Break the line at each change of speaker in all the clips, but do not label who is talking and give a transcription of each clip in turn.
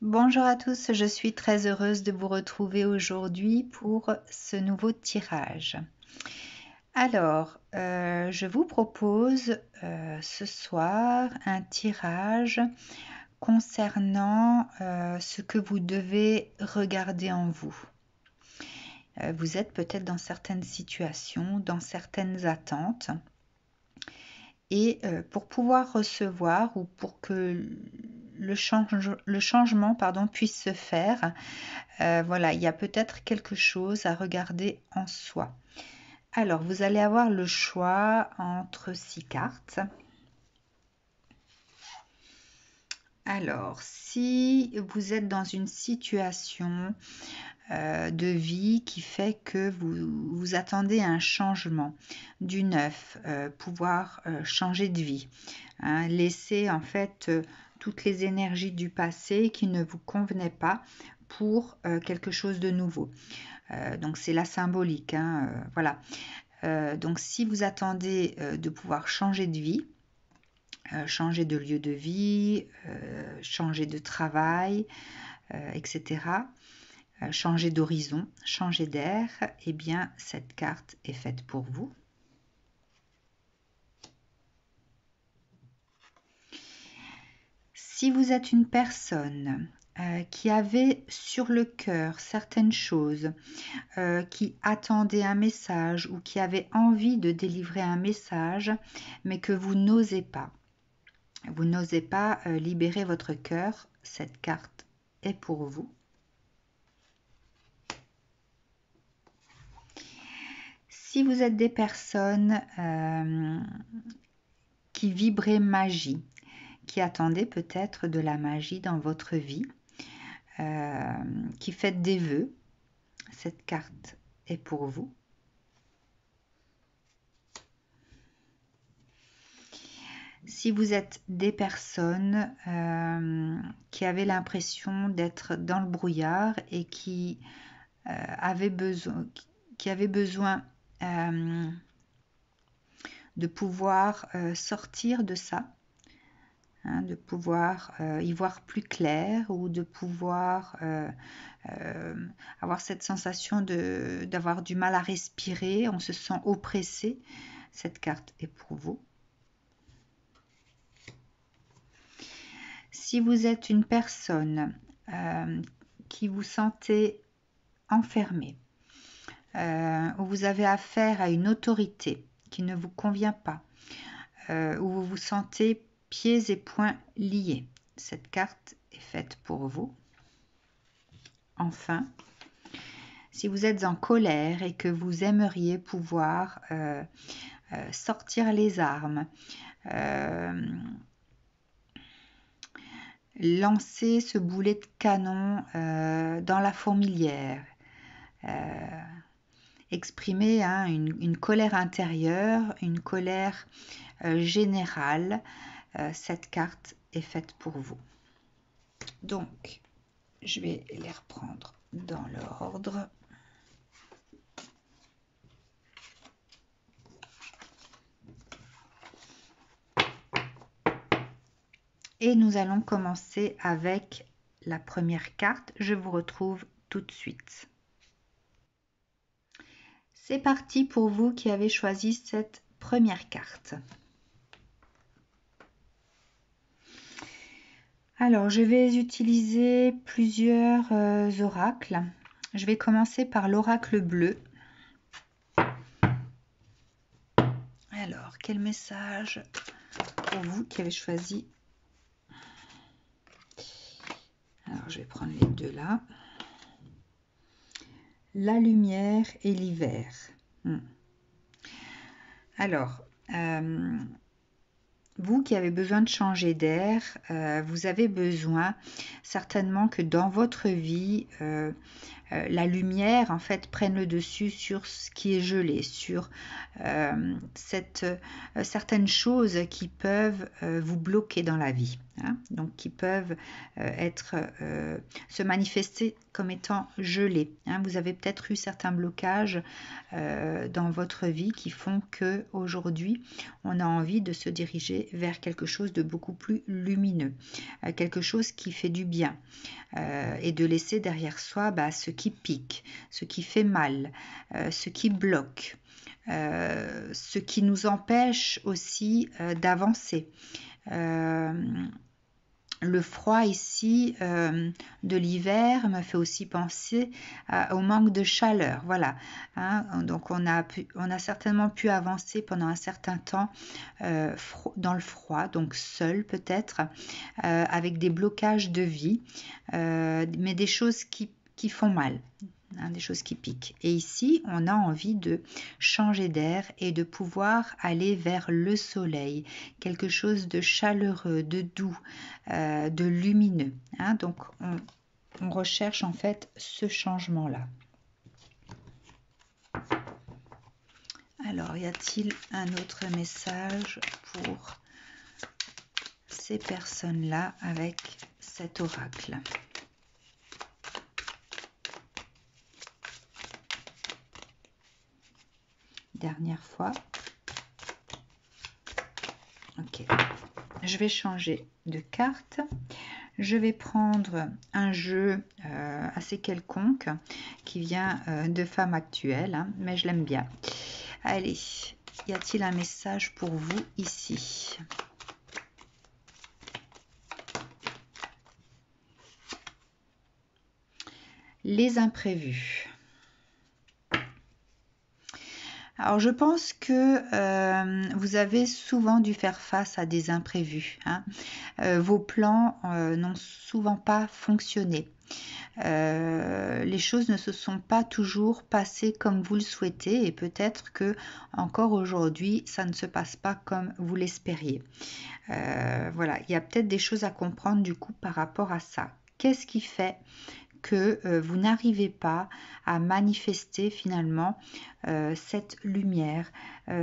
Bonjour à tous, je suis très heureuse de vous retrouver aujourd'hui pour ce nouveau tirage. Alors, je vous propose ce soir un tirage concernant ce que vous devez regarder en vous. Vous êtes peut-être dans certaines situations, dans certaines attentes. Et pour pouvoir recevoir ou pour que le changement puisse se faire, voilà, il y a peut-être quelque chose à regarder en soi. Alors, vous allez avoir le choix entre 6 cartes. Alors, si vous êtes dans une situation de vie qui fait que vous attendez un changement, du neuf, pouvoir changer de vie, hein, laisser en fait toutes les énergies du passé qui ne vous convenaient pas pour quelque chose de nouveau. Donc c'est la symbolique, hein, voilà. Donc si vous attendez de pouvoir changer de vie, changer de lieu de vie, changer de travail, etc., changer d'horizon, changer d'air, eh bien cette carte est faite pour vous. Si vous êtes une personne qui avait sur le cœur certaines choses, qui attendait un message ou qui avait envie de délivrer un message, mais que vous n'osez pas, libérer votre cœur, cette carte est pour vous. Si vous êtes des personnes qui vibraient magie, qui attendaient peut-être de la magie dans votre vie, qui faites des vœux, cette carte est pour vous. Si vous êtes des personnes qui avaient l'impression d'être dans le brouillard et qui avaient besoin de pouvoir sortir de ça, hein, de pouvoir y voir plus clair ou de pouvoir avoir cette sensation d'avoir du mal à respirer, on se sent oppressé, cette carte est pour vous. Si vous êtes une personne qui vous sentez enfermé, où vous avez affaire à une autorité qui ne vous convient pas, où vous vous sentez pieds et poings liés, cette carte est faite pour vous. Enfin, si vous êtes en colère et que vous aimeriez pouvoir sortir les armes, lancer ce boulet de canon dans la fourmilière, exprimer hein, une colère intérieure, une colère générale, cette carte est faite pour vous. Donc, je vais les reprendre dans l'ordre. Et nous allons commencer avec la première carte. Je vous retrouve tout de suite. C'est parti pour vous qui avez choisi cette première carte. Alors, je vais utiliser plusieurs oracles. Je vais commencer par l'oracle bleu. Alors, quel message pour vous qui avez choisi? Alors, je vais prendre les deux là. La lumière et l'hiver. Alors, vous qui avez besoin de changer d'air, vous avez besoin certainement que dans votre vie, la lumière en fait prenne le dessus sur ce qui est gelé, sur certaines choses qui peuvent vous bloquer dans la vie, hein, donc qui peuvent se manifester comme étant gelées, hein. Vous avez peut-être eu certains blocages dans votre vie qui font que aujourd'hui on a envie de se diriger vers quelque chose de beaucoup plus lumineux, quelque chose qui fait du bien, et de laisser derrière soi ce qui pique, ce qui fait mal, ce qui bloque, ce qui nous empêche aussi d'avancer. Le froid ici de l'hiver me fait aussi penser au manque de chaleur. Voilà, hein, donc on a certainement pu avancer pendant un certain temps dans le froid, donc seul peut-être, avec des blocages de vie, mais des choses qui font mal. Hein, des choses qui piquent. Et ici, on a envie de changer d'air et de pouvoir aller vers le soleil, quelque chose de chaleureux, de doux, de lumineux. Hein, donc, on recherche en fait ce changement-là. Alors, y a-t-il un autre message pour ces personnes-là avec cet oracle ? Dernière fois. Ok. Je vais changer de carte. Je vais prendre un jeu assez quelconque qui vient de Femme Actuelle, hein, mais je l'aime bien. Allez, y a-t-il un message pour vous ici ? Les imprévus. Alors, je pense que vous avez souvent dû faire face à des imprévus, hein. Vos plans n'ont souvent pas fonctionné. Les choses ne se sont pas toujours passées comme vous le souhaitez et peut-être que encore aujourd'hui, ça ne se passe pas comme vous l'espériez. Voilà, il y a peut-être des choses à comprendre du coup par rapport à ça. Qu'est-ce qui fait que vous n'arrivez pas à manifester finalement cette lumière,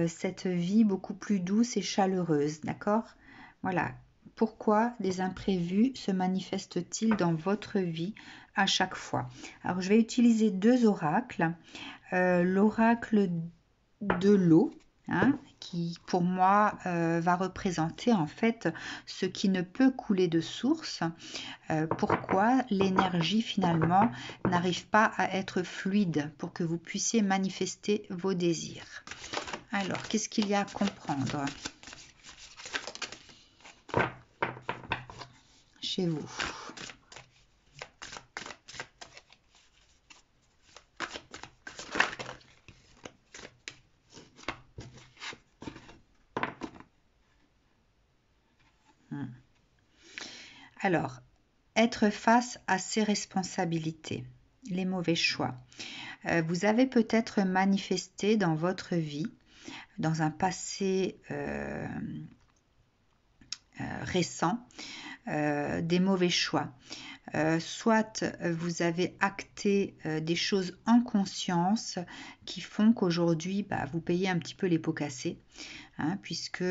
cette vie beaucoup plus douce et chaleureuse, d'accord ? Voilà, pourquoi des imprévus se manifestent-ils dans votre vie à chaque fois ? Alors, je vais utiliser deux oracles. L'oracle de l'eau, hein, qui pour moi va représenter en fait ce qui ne peut couler de source. Pourquoi l'énergie finalement n'arrive pas à être fluide pour que vous puissiez manifester vos désirs. Alors, qu'est-ce qu'il y a à comprendre chez vous ? Alors, être face à ses responsabilités, les mauvais choix. Vous avez peut-être manifesté dans votre vie, dans un passé récent, des mauvais choix. Soit vous avez acté des choses en conscience qui font qu'aujourd'hui vous payez un petit peu les pots cassés, hein, puisque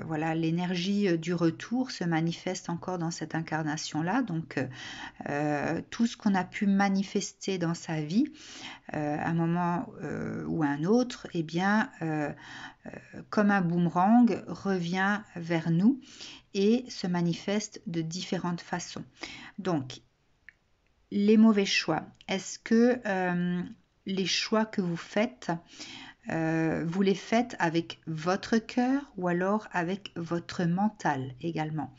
voilà, l'énergie du retour se manifeste encore dans cette incarnation-là. Donc tout ce qu'on a pu manifester dans sa vie à un moment ou à un autre, eh bien comme un boomerang revient vers nous et se manifeste de différentes façons. Donc, les mauvais choix. Est-ce que les choix que vous faites, vous les faites avec votre cœur ou alors avec votre mental également ?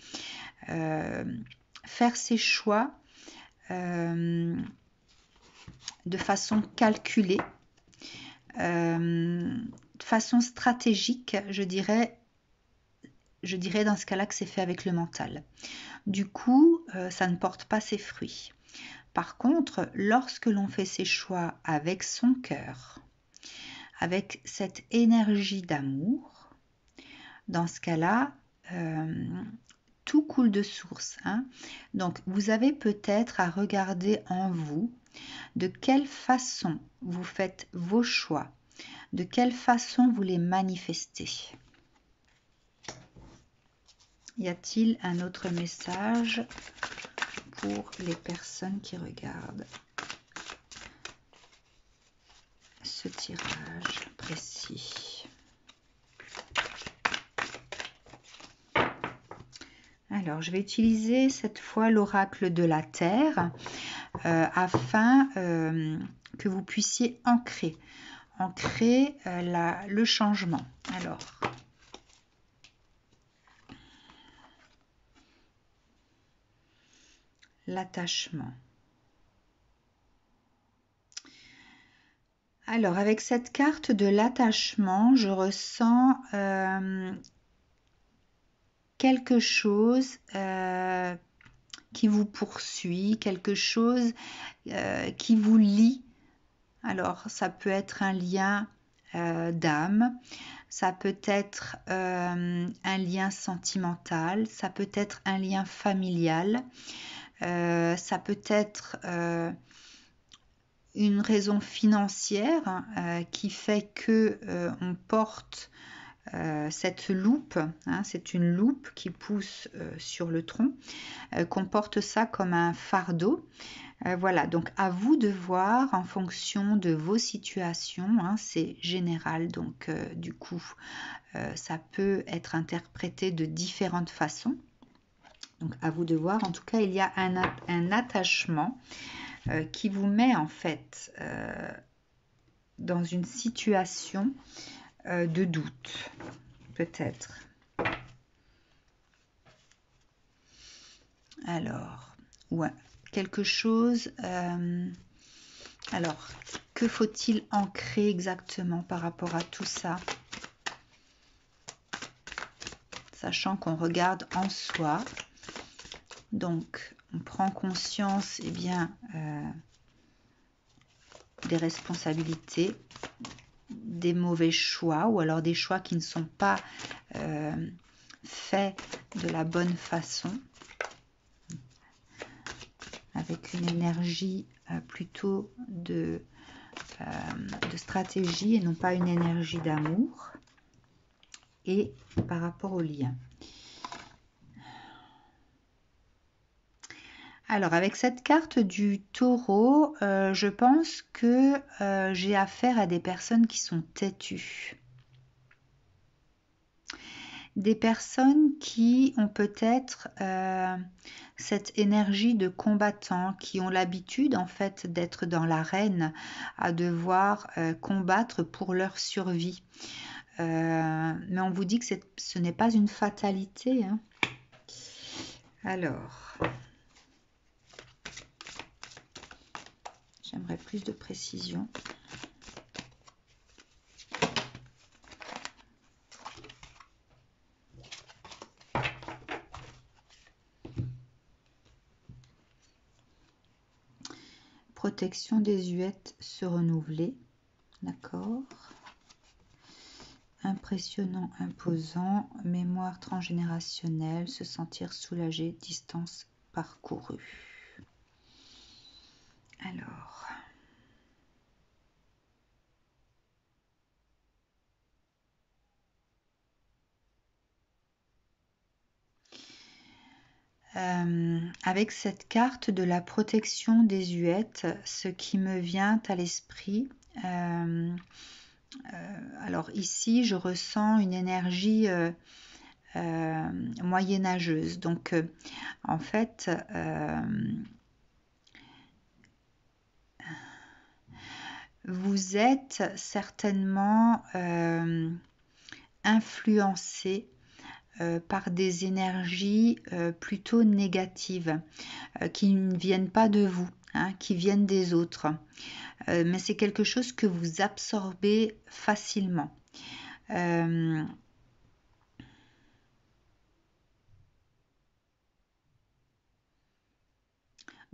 Faire ces choix de façon calculée, de façon stratégique, je dirais dans ce cas-là que c'est fait avec le mental. Du coup, ça ne porte pas ses fruits. Par contre, lorsque l'on fait ses choix avec son cœur, avec cette énergie d'amour, dans ce cas-là, tout coule de source, hein. Donc, vous avez peut-être à regarder en vous De quelle façon vous faites vos choix? De quelle façon vous les manifestez? Y a-t-il un autre message pour les personnes qui regardent ce tirage précis? Alors, je vais utiliser cette fois l'oracle de la Terre afin que vous puissiez ancrer le changement. Alors, l'attachement. Alors, avec cette carte de l'attachement, je ressens quelque chose qui vous poursuit, quelque chose qui vous lie. Alors, ça peut être un lien d'âme, ça peut être un lien sentimental, ça peut être un lien familial, ça peut être une raison financière qui fait que on porte cette loupe, hein, c'est une loupe qui pousse sur le tronc, qu'on porte ça comme un fardeau. Voilà, donc à vous de voir en fonction de vos situations, hein, c'est général, donc du coup, ça peut être interprété de différentes façons. Donc à vous de voir, en tout cas, il y a un attachement qui vous met en fait dans une situation de doute, peut-être. Alors, ouais, quelque chose. Alors, que faut-il ancrer exactement par rapport à tout ça? Sachant qu'on regarde en soi. Donc, on prend conscience, eh bien, des responsabilités, des mauvais choix, ou alors des choix qui ne sont pas faits de la bonne façon, avec une énergie plutôt de stratégie et non pas une énergie d'amour. Et par rapport au lien. Alors, avec cette carte du taureau, je pense que j'ai affaire à des personnes qui sont têtues. Des personnes qui ont peut-être cette énergie de combattant, qui ont l'habitude en fait d'être dans l'arène, à devoir combattre pour leur survie. Mais on vous dit que ce n'est pas une fatalité. Hein. Alors, j'aimerais plus de précision. Protection désuète se renouveler. D'accord. Impressionnant, imposant, mémoire transgénérationnelle, se sentir soulagé, distance parcourue. Alors, avec cette carte de la protection désuète, ce qui me vient à l'esprit, alors ici je ressens une énergie moyenâgeuse. Donc en fait, vous êtes certainement influencé par des énergies plutôt négatives qui ne viennent pas de vous, hein, qui viennent des autres. Mais c'est quelque chose que vous absorbez facilement.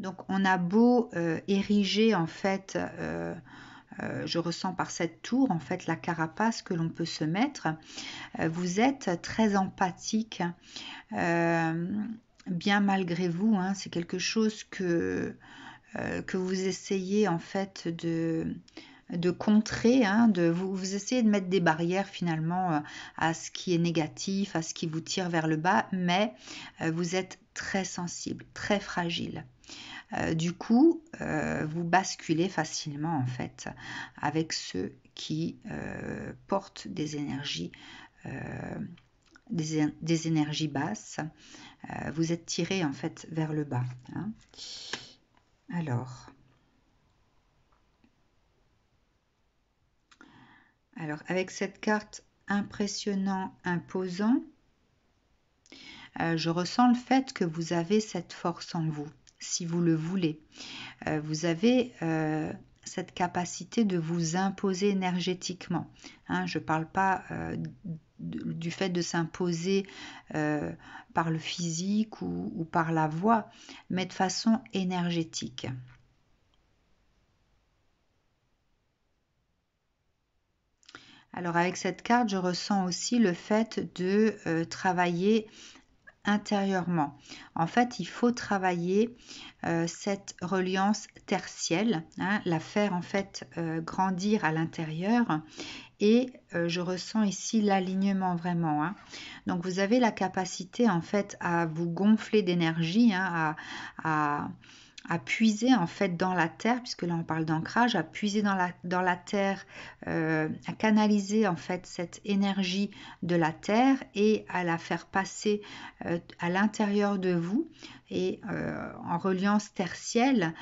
Donc on a beau ériger en fait, je ressens par cette tour en fait la carapace que l'on peut se mettre, vous êtes très empathique, bien malgré vous, hein, c'est quelque chose que que vous essayez en fait de contrer, hein, vous essayez de mettre des barrières finalement à ce qui est négatif, à ce qui vous tire vers le bas, mais vous êtes très sensible, très fragile. Du coup, vous basculez facilement en fait avec ceux qui portent des énergies, des énergies basses. Vous êtes tiré en fait vers le bas. Hein. Alors, avec cette carte impressionnant, imposant, je ressens le fait que vous avez cette force en vous, si vous le voulez. Vous avez cette capacité de vous imposer énergétiquement. Hein, je ne parle pas du fait de s'imposer par le physique ou par la voix, mais de façon énergétique. Alors avec cette carte, je ressens aussi le fait de travailler intérieurement. En fait, il faut travailler cette reliance tertielle, hein, la faire en fait grandir à l'intérieur. Et je ressens ici l'alignement vraiment. Hein. Donc vous avez la capacité en fait à vous gonfler d'énergie, hein, à puiser en fait dans la terre, puisque là on parle d'ancrage, à puiser dans la terre, à canaliser en fait cette énergie de la terre et à la faire passer à l'intérieur de vous et en reliance tertielle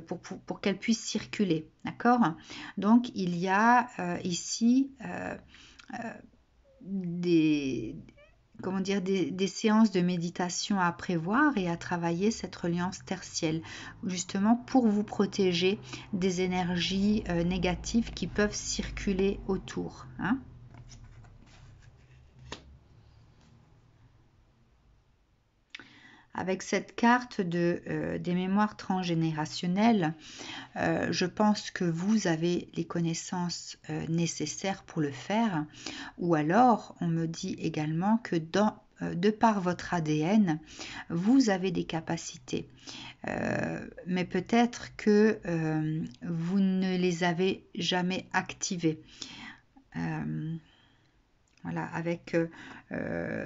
pour qu'elle puisse circuler. D'accord? Donc il y a ici des, comment dire, des séances de méditation à prévoir et à travailler cette reliance tertielle, justement pour vous protéger des énergies négatives qui peuvent circuler autour. Hein. Avec cette carte des mémoires transgénérationnelles, je pense que vous avez les connaissances nécessaires pour le faire. Ou alors, on me dit également que de par votre ADN, vous avez des capacités. Mais peut-être que vous ne les avez jamais activées. Voilà, avec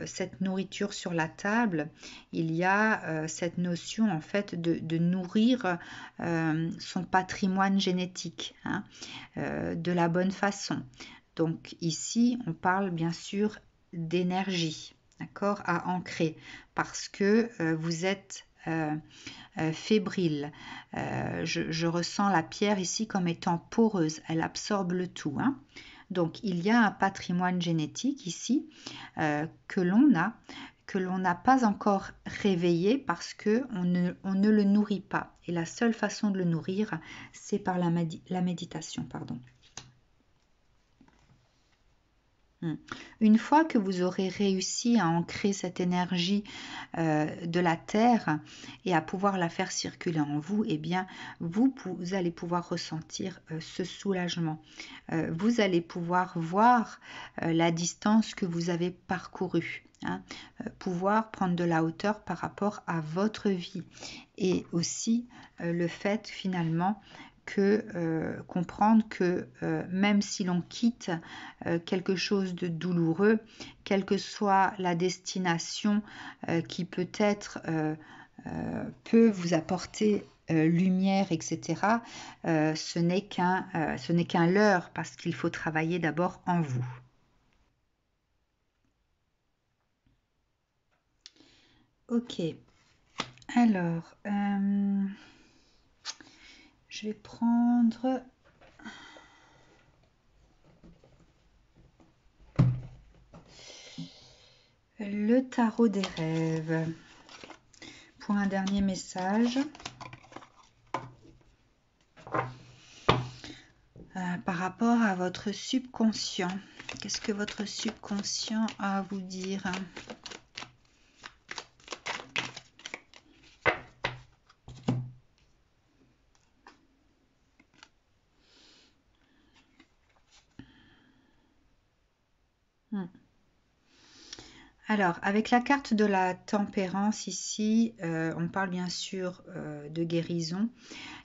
cette nourriture sur la table, il y a cette notion en fait de nourrir son patrimoine génétique, hein, de la bonne façon. Donc ici, on parle bien sûr d'énergie, d'accord, à ancrer, parce que vous êtes fébrile. Je ressens la pierre ici comme étant poreuse, elle absorbe le tout. Hein. Donc il y a un patrimoine génétique ici que l'on n'a pas encore réveillé parce que on ne le nourrit pas. Et la seule façon de le nourrir, c'est par la méditation. Pardon. Une fois que vous aurez réussi à ancrer cette énergie de la terre et à pouvoir la faire circuler en vous, eh bien, vous allez pouvoir ressentir ce soulagement. Vous allez pouvoir voir la distance que vous avez parcourue. Hein, pouvoir prendre de la hauteur par rapport à votre vie et aussi le fait finalement comprendre que même si l'on quitte quelque chose de douloureux, quelle que soit la destination qui peut-être peut vous apporter lumière, etc., ce n'est qu'un leurre parce qu'il faut travailler d'abord en vous. Ok, alors, je vais prendre le tarot des rêves pour un dernier message par rapport à votre subconscient. Qu'est-ce que votre subconscient a à vous dire ? Alors, avec la carte de la tempérance ici, on parle bien sûr de guérison.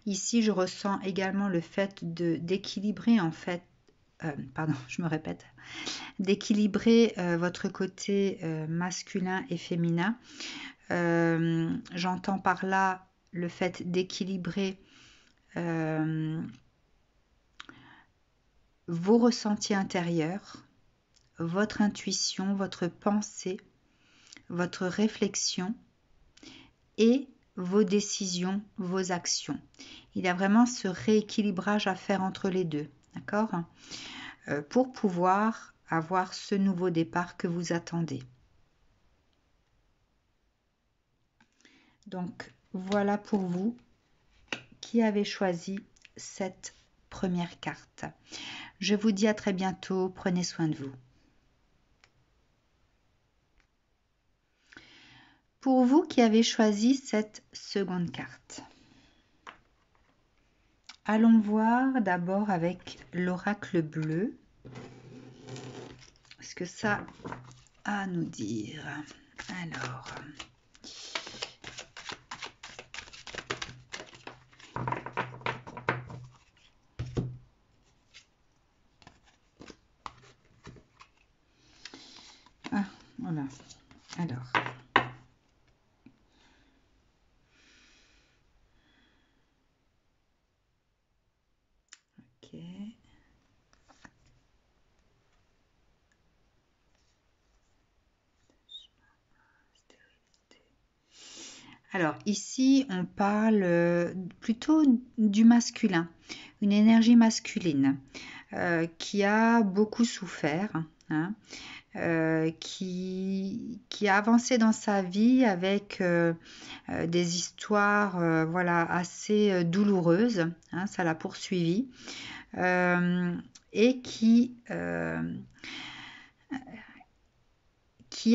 Ici, je ressens également le fait d'équilibrer en fait, pardon, je me répète, d'équilibrer votre côté masculin et féminin. J'entends par là le fait d'équilibrer vos ressentis intérieurs, votre intuition, votre pensée, votre réflexion et vos décisions, vos actions. Il y a vraiment ce rééquilibrage à faire entre les deux, d'accord, pour pouvoir avoir ce nouveau départ que vous attendez. Donc, voilà pour vous qui avez choisi cette première carte. Je vous dis à très bientôt, prenez soin de vous. Pour vous qui avez choisi cette seconde carte, allons voir d'abord avec l'oracle bleu ce que ça a à nous dire. Alors, voilà. Alors, ok. Alors ici, on parle plutôt du masculin, une énergie masculine qui a beaucoup souffert, hein, qui a avancé dans sa vie avec des histoires voilà, assez douloureuses, hein, ça l'a poursuivi, et qui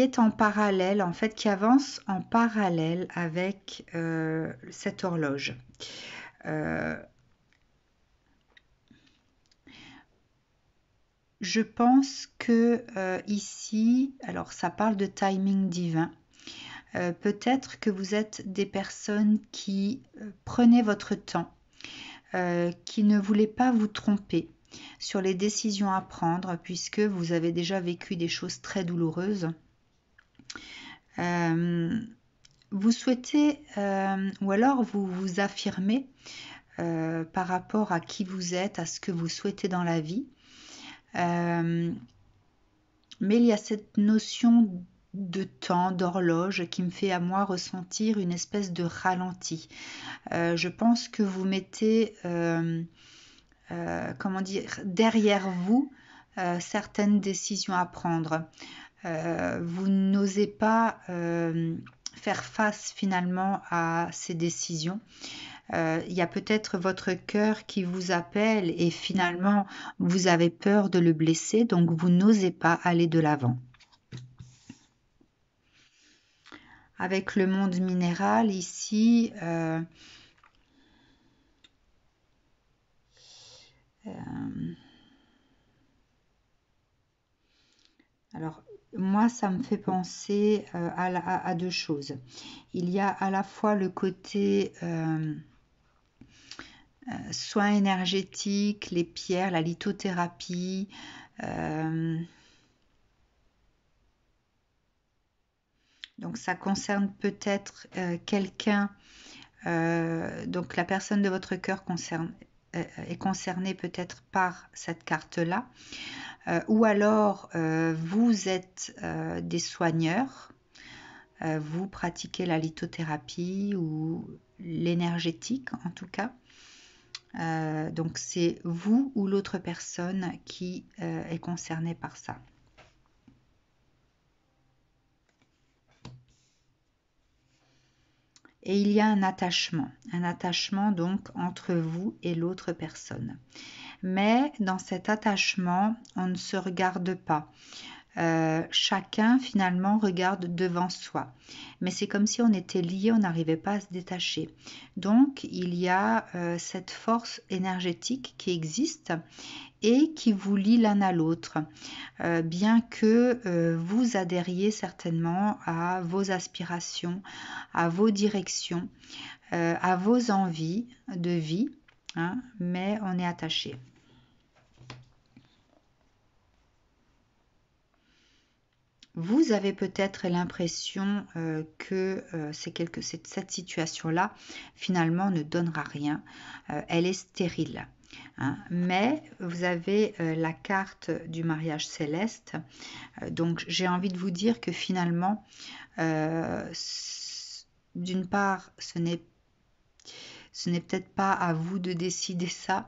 est en parallèle, en fait, qui avance en parallèle avec cette horloge. Je pense que ici, alors ça parle de timing divin. Peut-être que vous êtes des personnes qui prenaient votre temps, qui ne voulaient pas vous tromper sur les décisions à prendre, puisque vous avez déjà vécu des choses très douloureuses. Vous souhaitez, ou alors vous vous affirmez par rapport à qui vous êtes, à ce que vous souhaitez dans la vie. Mais il y a cette notion de temps, d'horloge qui me fait à moi ressentir une espèce de ralenti. Je pense que vous mettez, comment dire, derrière vous certaines décisions à prendre. Vous n'osez pas faire face finalement à ces décisions. Il y a peut-être votre cœur qui vous appelle et finalement vous avez peur de le blesser, donc vous n'osez pas aller de l'avant. Avec le monde minéral ici, alors moi ça me fait penser à deux choses. Il y a à la fois le côté soins énergétiques, les pierres, la lithothérapie, donc ça concerne peut-être quelqu'un, donc la personne de votre cœur est concernée peut-être par cette carte-là, ou alors vous êtes des soigneurs, vous pratiquez la lithothérapie ou l'énergétique en tout cas. Donc c'est vous ou l'autre personne qui est concernée par ça. Et il y a un attachement donc entre vous et l'autre personne. Mais dans cet attachement, on ne se regarde pas. chacun finalement regarde devant soi. Mais c'est comme si on était liés, on n'arrivait pas à se détacher. Donc il y a cette force énergétique qui existe et qui vous lie l'un à l'autre, bien que vous adhériez certainement à vos aspirations, à vos directions, à vos envies de vie, hein, mais on est attaché. Vous avez peut-être l'impression que cette situation-là, finalement, ne donnera rien. Elle est stérile. Hein. Mais vous avez la carte du mariage céleste. Donc, j'ai envie de vous dire que finalement, d'une part, ce n'est peut-être pas à vous de décider ça.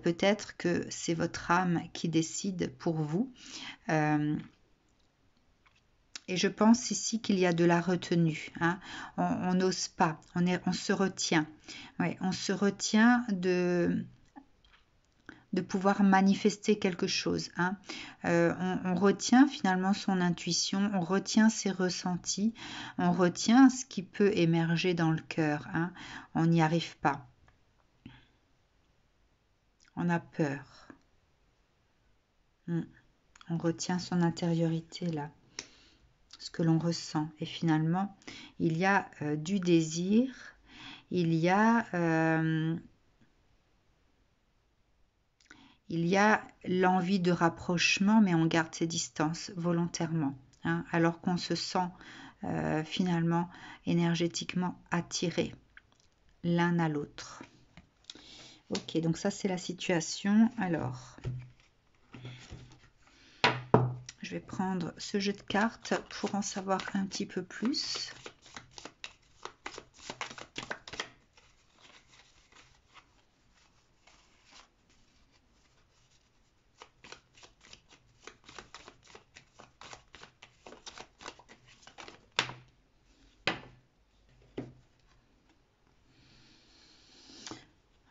Peut-être que c'est votre âme qui décide pour vous. Et je pense ici qu'il y a de la retenue. Hein. On n'ose pas, on se retient. Ouais, on se retient de pouvoir manifester quelque chose. Hein. On retient finalement son intuition, on retient ses ressentis, on retient ce qui peut émerger dans le cœur. Hein. On n'y arrive pas. On a peur. On retient son intériorité là. Ce que l'on ressent. Et finalement, il y a du désir, il y a l'envie de rapprochement, mais on garde ses distances volontairement, hein, alors qu'on se sent finalement énergétiquement attiré l'un à l'autre. Ok, donc ça c'est la situation. Alors, je vais prendre ce jeu de cartes pour en savoir un petit peu plus.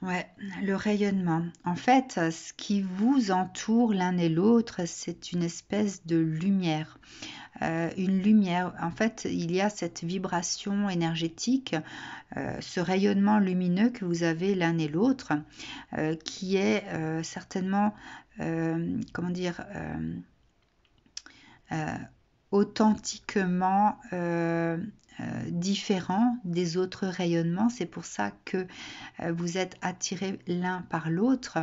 Ouais, le rayonnement. En fait, ce qui vous entoure l'un et l'autre, c'est une espèce de lumière. Une lumière. En fait, il y a cette vibration énergétique, ce rayonnement lumineux que vous avez l'un et l'autre, qui est certainement, comment dire, authentiquement différent des autres rayonnements. C'est pour ça que vous êtes attirés l'un par l'autre.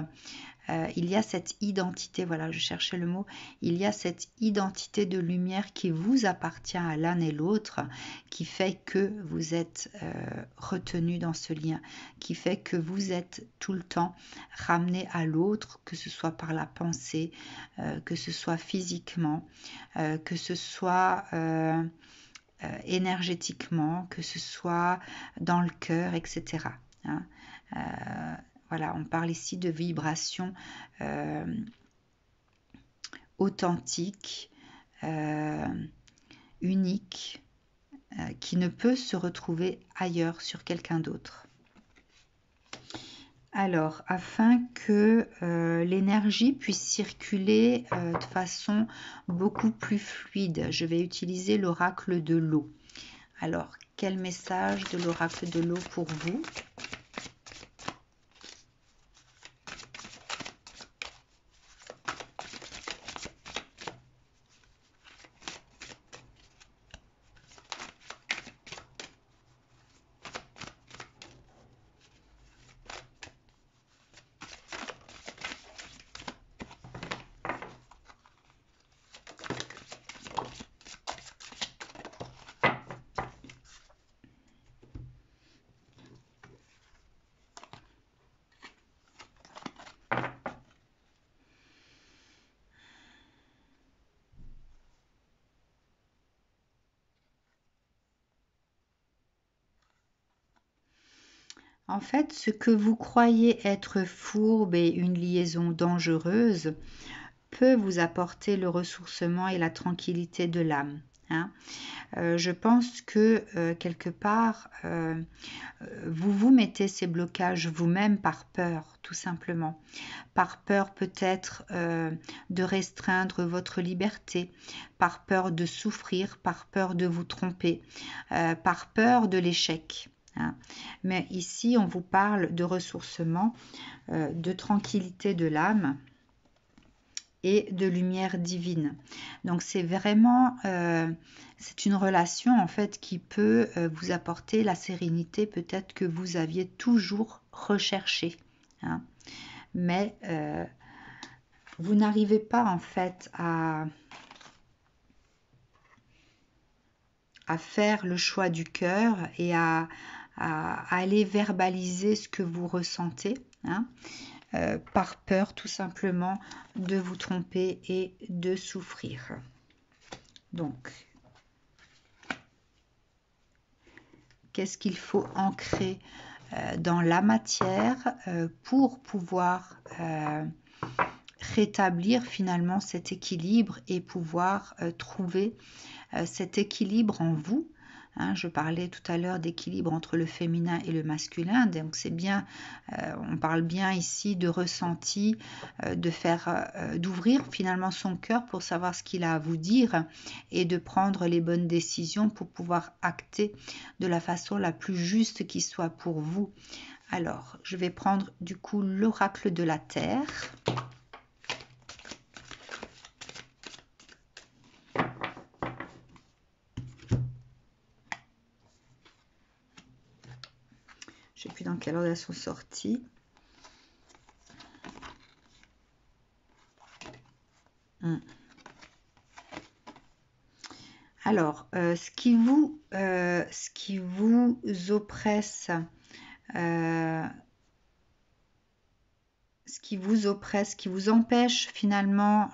Il y a cette identité, voilà, je cherchais le mot, il y a cette identité de lumière qui vous appartient à l'un et l'autre, qui fait que vous êtes retenu dans ce lien, qui fait que vous êtes tout le temps ramené à l'autre, que ce soit par la pensée, que ce soit physiquement, que ce soit énergétiquement, que ce soit dans le cœur, etc. Hein. Voilà, on parle ici de vibrations authentiques, uniques, qui ne peut se retrouver ailleurs sur quelqu'un d'autre. Alors, afin que l'énergie puisse circuler de façon beaucoup plus fluide, je vais utiliser l'oracle de l'eau. Alors, quel message de l'oracle de l'eau pour vous ? En fait, ce que vous croyez être fourbe et une liaison dangereuse peut vous apporter le ressourcement et la tranquillité de l'âme. hein. Je pense que quelque part, vous vous mettez ces blocages vous-même par peur, tout simplement. Par peur peut-être de restreindre votre liberté, par peur de souffrir, par peur de vous tromper, par peur de l'échec, hein. Mais ici, on vous parle de ressourcement, de tranquillité de l'âme et de lumière divine. Donc c'est vraiment, c'est une relation en fait qui peut vous apporter la sérénité peut-être que vous aviez toujours recherchée, hein. Mais vous n'arrivez pas en fait à faire le choix du cœur et à aller verbaliser ce que vous ressentez, hein. Par peur tout simplement de vous tromper et de souffrir. Donc, qu'est-ce qu'il faut ancrer dans la matière pour pouvoir rétablir finalement cet équilibre et pouvoir trouver cet équilibre en vous, hein. Je parlais tout à l'heure d'équilibre entre le féminin et le masculin, donc c'est bien, on parle bien ici de ressenti, d'ouvrir finalement son cœur pour savoir ce qu'il a à vous dire et de prendre les bonnes décisions pour pouvoir acter de la façon la plus juste qui soit pour vous. Alors, je vais prendre du coup l'oracle de la Terre. Je ne sais plus dans quelle ordre elles sont sorties. Alors, ce qui vous oppresse, ce qui vous empêche finalement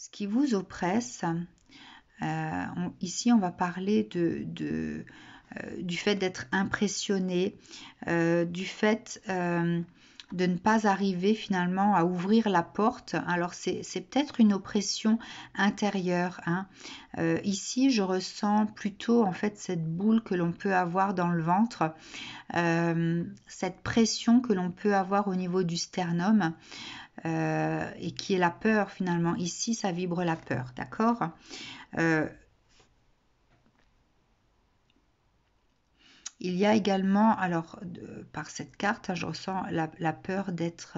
ce qui vous oppresse, ici on va parler du fait d'être impressionné, du fait de ne pas arriver finalement à ouvrir la porte. Alors c'est peut-être une oppression intérieure, hein. Ici je ressens plutôt en fait cette boule que l'on peut avoir dans le ventre, cette pression que l'on peut avoir au niveau du sternum, et qui est la peur finalement. Ici ça vibre la peur, d'accord. Il y a également, alors par cette carte, je ressens la peur d'être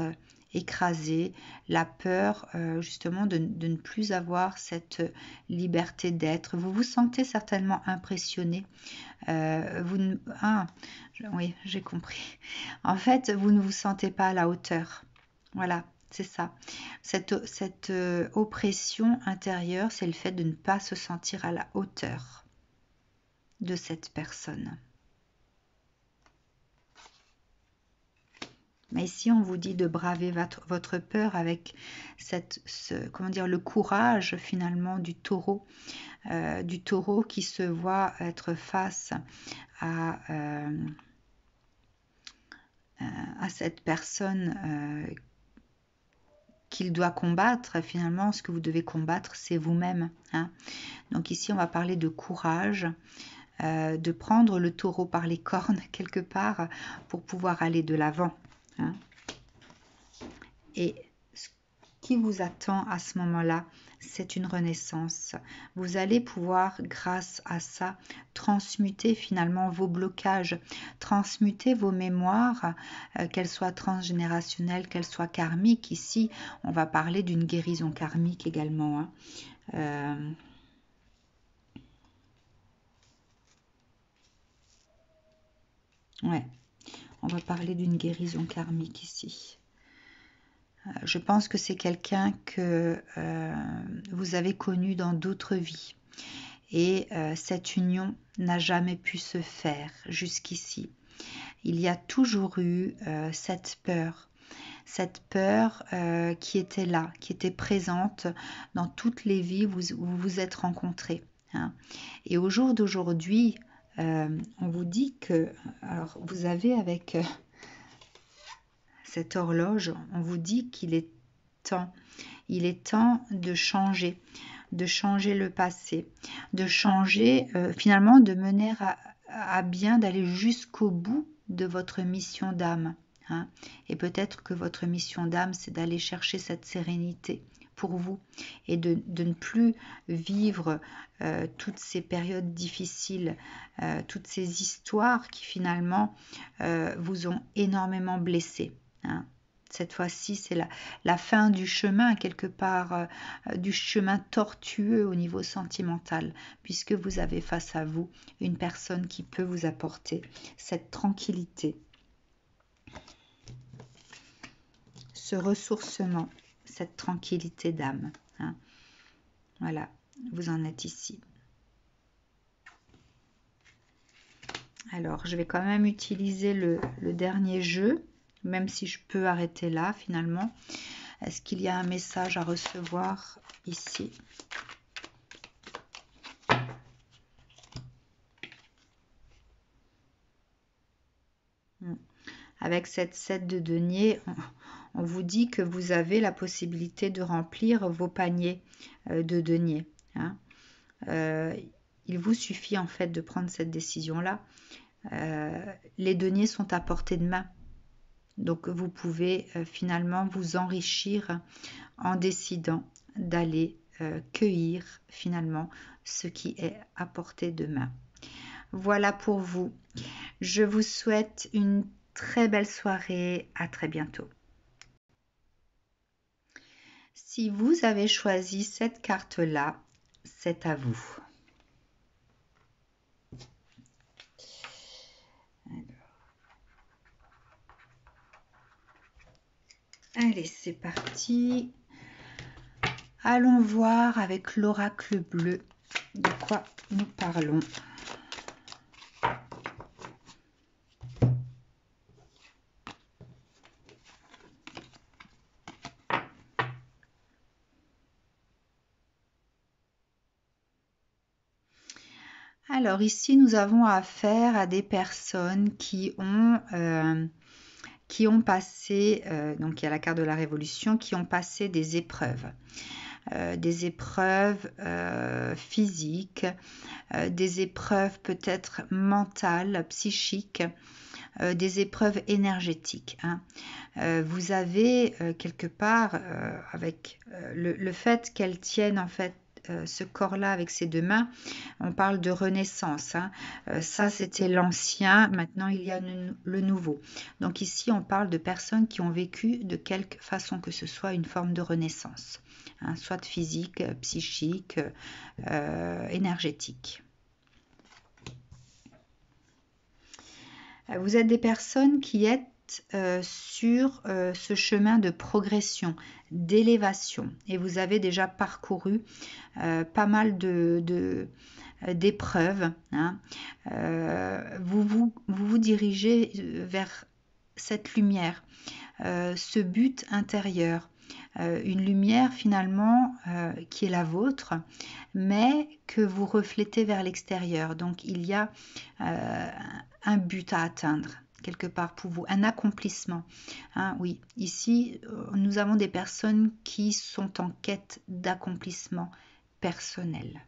écrasé, la peur justement de ne plus avoir cette liberté d'être. Vous vous sentez certainement impressionné. Oui, j'ai compris. En fait, vous ne vous sentez pas à la hauteur. Voilà, c'est ça. Cette oppression intérieure, c'est le fait de ne pas se sentir à la hauteur de cette personne. Mais ici, on vous dit de braver votre peur avec comment dire, le courage finalement du taureau qui se voit être face à cette personne qu'il doit combattre. Finalement, ce que vous devez combattre, c'est vous-même, hein. Donc ici, on va parler de courage, de prendre le taureau par les cornes quelque part pour pouvoir aller de l'avant, hein. Et ce qui vous attend à ce moment-là, c'est une renaissance. Vous allez pouvoir, grâce à ça, transmuter finalement vos blocages, transmuter vos mémoires, qu'elles soient transgénérationnelles, qu'elles soient karmiques. Ici, on va parler d'une guérison karmique également, hein. Ouais, on va parler d'une guérison karmique ici. Je pense que c'est quelqu'un que vous avez connu dans d'autres vies. Et cette union n'a jamais pu se faire jusqu'ici. Il y a toujours eu cette peur qui était là, qui était présente dans toutes les vies où vous vous êtes rencontrés, hein. Et au jour d'aujourd'hui, on vous dit que, alors vous avez avec cette horloge, on vous dit qu'il est temps. Il est temps de changer le passé, de changer, finalement, de mener à bien, d'aller jusqu'au bout de votre mission d'âme. Hein. Et peut-être que votre mission d'âme, c'est d'aller chercher cette sérénité pour vous et de ne plus vivre toutes ces périodes difficiles, toutes ces histoires qui finalement vous ont énormément blessé. Hein. Cette fois-ci, c'est la fin du chemin, quelque part, du chemin tortueux au niveau sentimental, puisque vous avez face à vous une personne qui peut vous apporter cette tranquillité, ce ressourcement, cette tranquillité d'âme. Hein. Voilà, vous en êtes ici. Alors, je vais quand même utiliser le dernier jeu, même si je peux arrêter là, finalement. Est-ce qu'il y a un message à recevoir ici? Avec cette 7 de denier, on vous dit que vous avez la possibilité de remplir vos paniers de denier. Hein. Il vous suffit en fait de prendre cette décision-là. Les deniers sont à portée de main. Donc vous pouvez finalement vous enrichir en décidant d'aller cueillir finalement ce qui est à portée de main. Voilà pour vous. Je vous souhaite une très belle soirée. À très bientôt. Si vous avez choisi cette carte-là, c'est à vous. Allez, c'est parti. Allons voir avec l'oracle bleu de quoi nous parlons. Alors ici, nous avons affaire à des personnes qui ont passé, donc il y a la carte de la révolution, qui ont passé des épreuves physiques, des épreuves peut-être mentales, psychiques, des épreuves énergétiques. Hein. Vous avez quelque part, avec le fait qu'elles tiennent en fait ce corps-là avec ses deux mains, on parle de renaissance. Hein. Ça, c'était l'ancien, maintenant il y a le nouveau. Donc ici, on parle de personnes qui ont vécu de quelque façon que ce soit une forme de renaissance, hein, soit physique, psychique, énergétique. Vous êtes des personnes qui êtes sur ce chemin de progression, d'élévation, et vous avez déjà parcouru pas mal d'épreuves. Hein. Vous dirigez vers cette lumière, ce but intérieur, une lumière finalement qui est la vôtre, mais que vous reflétez vers l'extérieur. Donc il y a un but à atteindre quelque part pour vous, un accomplissement. Hein, oui, ici, nous avons des personnes qui sont en quête d'accomplissement personnel.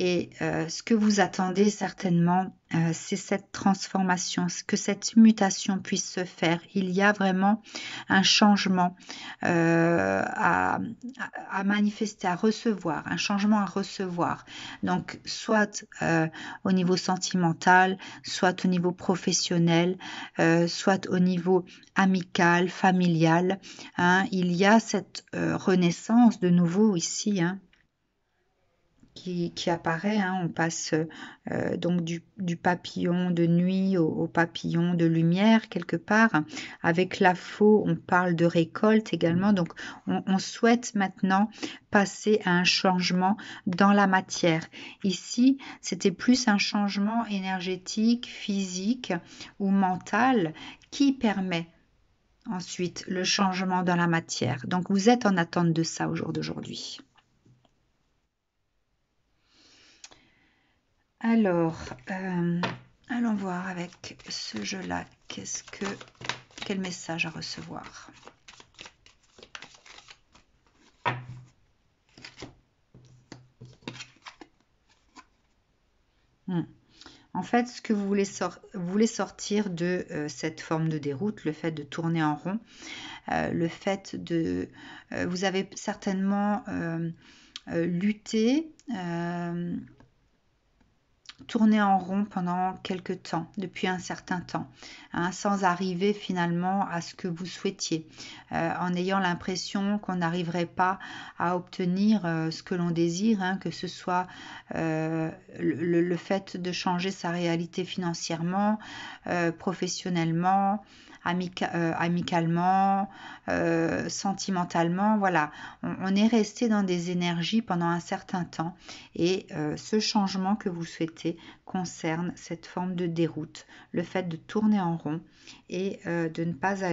Et ce que vous attendez certainement, c'est cette transformation, que cette mutation puisse se faire. Il y a vraiment un changement à manifester, à recevoir, un changement à recevoir. Donc, soit au niveau sentimental, soit au niveau professionnel, soit au niveau amical, familial. Hein. Il y a cette renaissance de nouveau ici, hein, qui apparaît. Hein. On passe donc du papillon de nuit au papillon de lumière quelque part. Avec la faux, on parle de récolte également. Donc on souhaite maintenant passer à un changement dans la matière. Ici, c'était plus un changement énergétique, physique ou mental qui permet ensuite le changement dans la matière. Donc vous êtes en attente de ça au jour d'aujourd'hui. Alors, Allons voir avec ce jeu-là, quel message à recevoir. En fait, ce que vous voulez sortir de cette forme de déroute, le fait de tourner en rond, le fait de... vous avez certainement lutté, tourné en rond pendant quelque temps, depuis un certain temps, hein, sans arriver finalement à ce que vous souhaitiez, en ayant l'impression qu'on n'arriverait pas à obtenir ce que l'on désire, hein, que ce soit le fait de changer sa réalité financièrement, professionnellement, amicalement, sentimentalement, voilà. On est resté dans des énergies pendant un certain temps et ce changement que vous souhaitez concerne cette forme de déroute, le fait de tourner en rond et de ne pas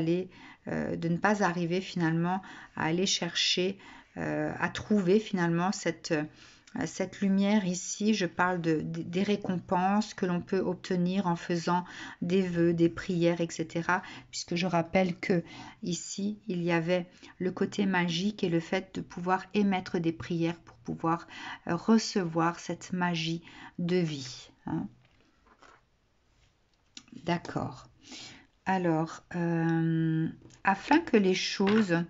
arriver finalement à aller chercher, à trouver finalement cette lumière ici. Je parle des récompenses que l'on peut obtenir en faisant des vœux, des prières, etc. Puisque je rappelle que ici, il y avait le côté magique et le fait de pouvoir émettre des prières pour pouvoir recevoir cette magie de vie. Hein. D'accord. Alors, afin que les choses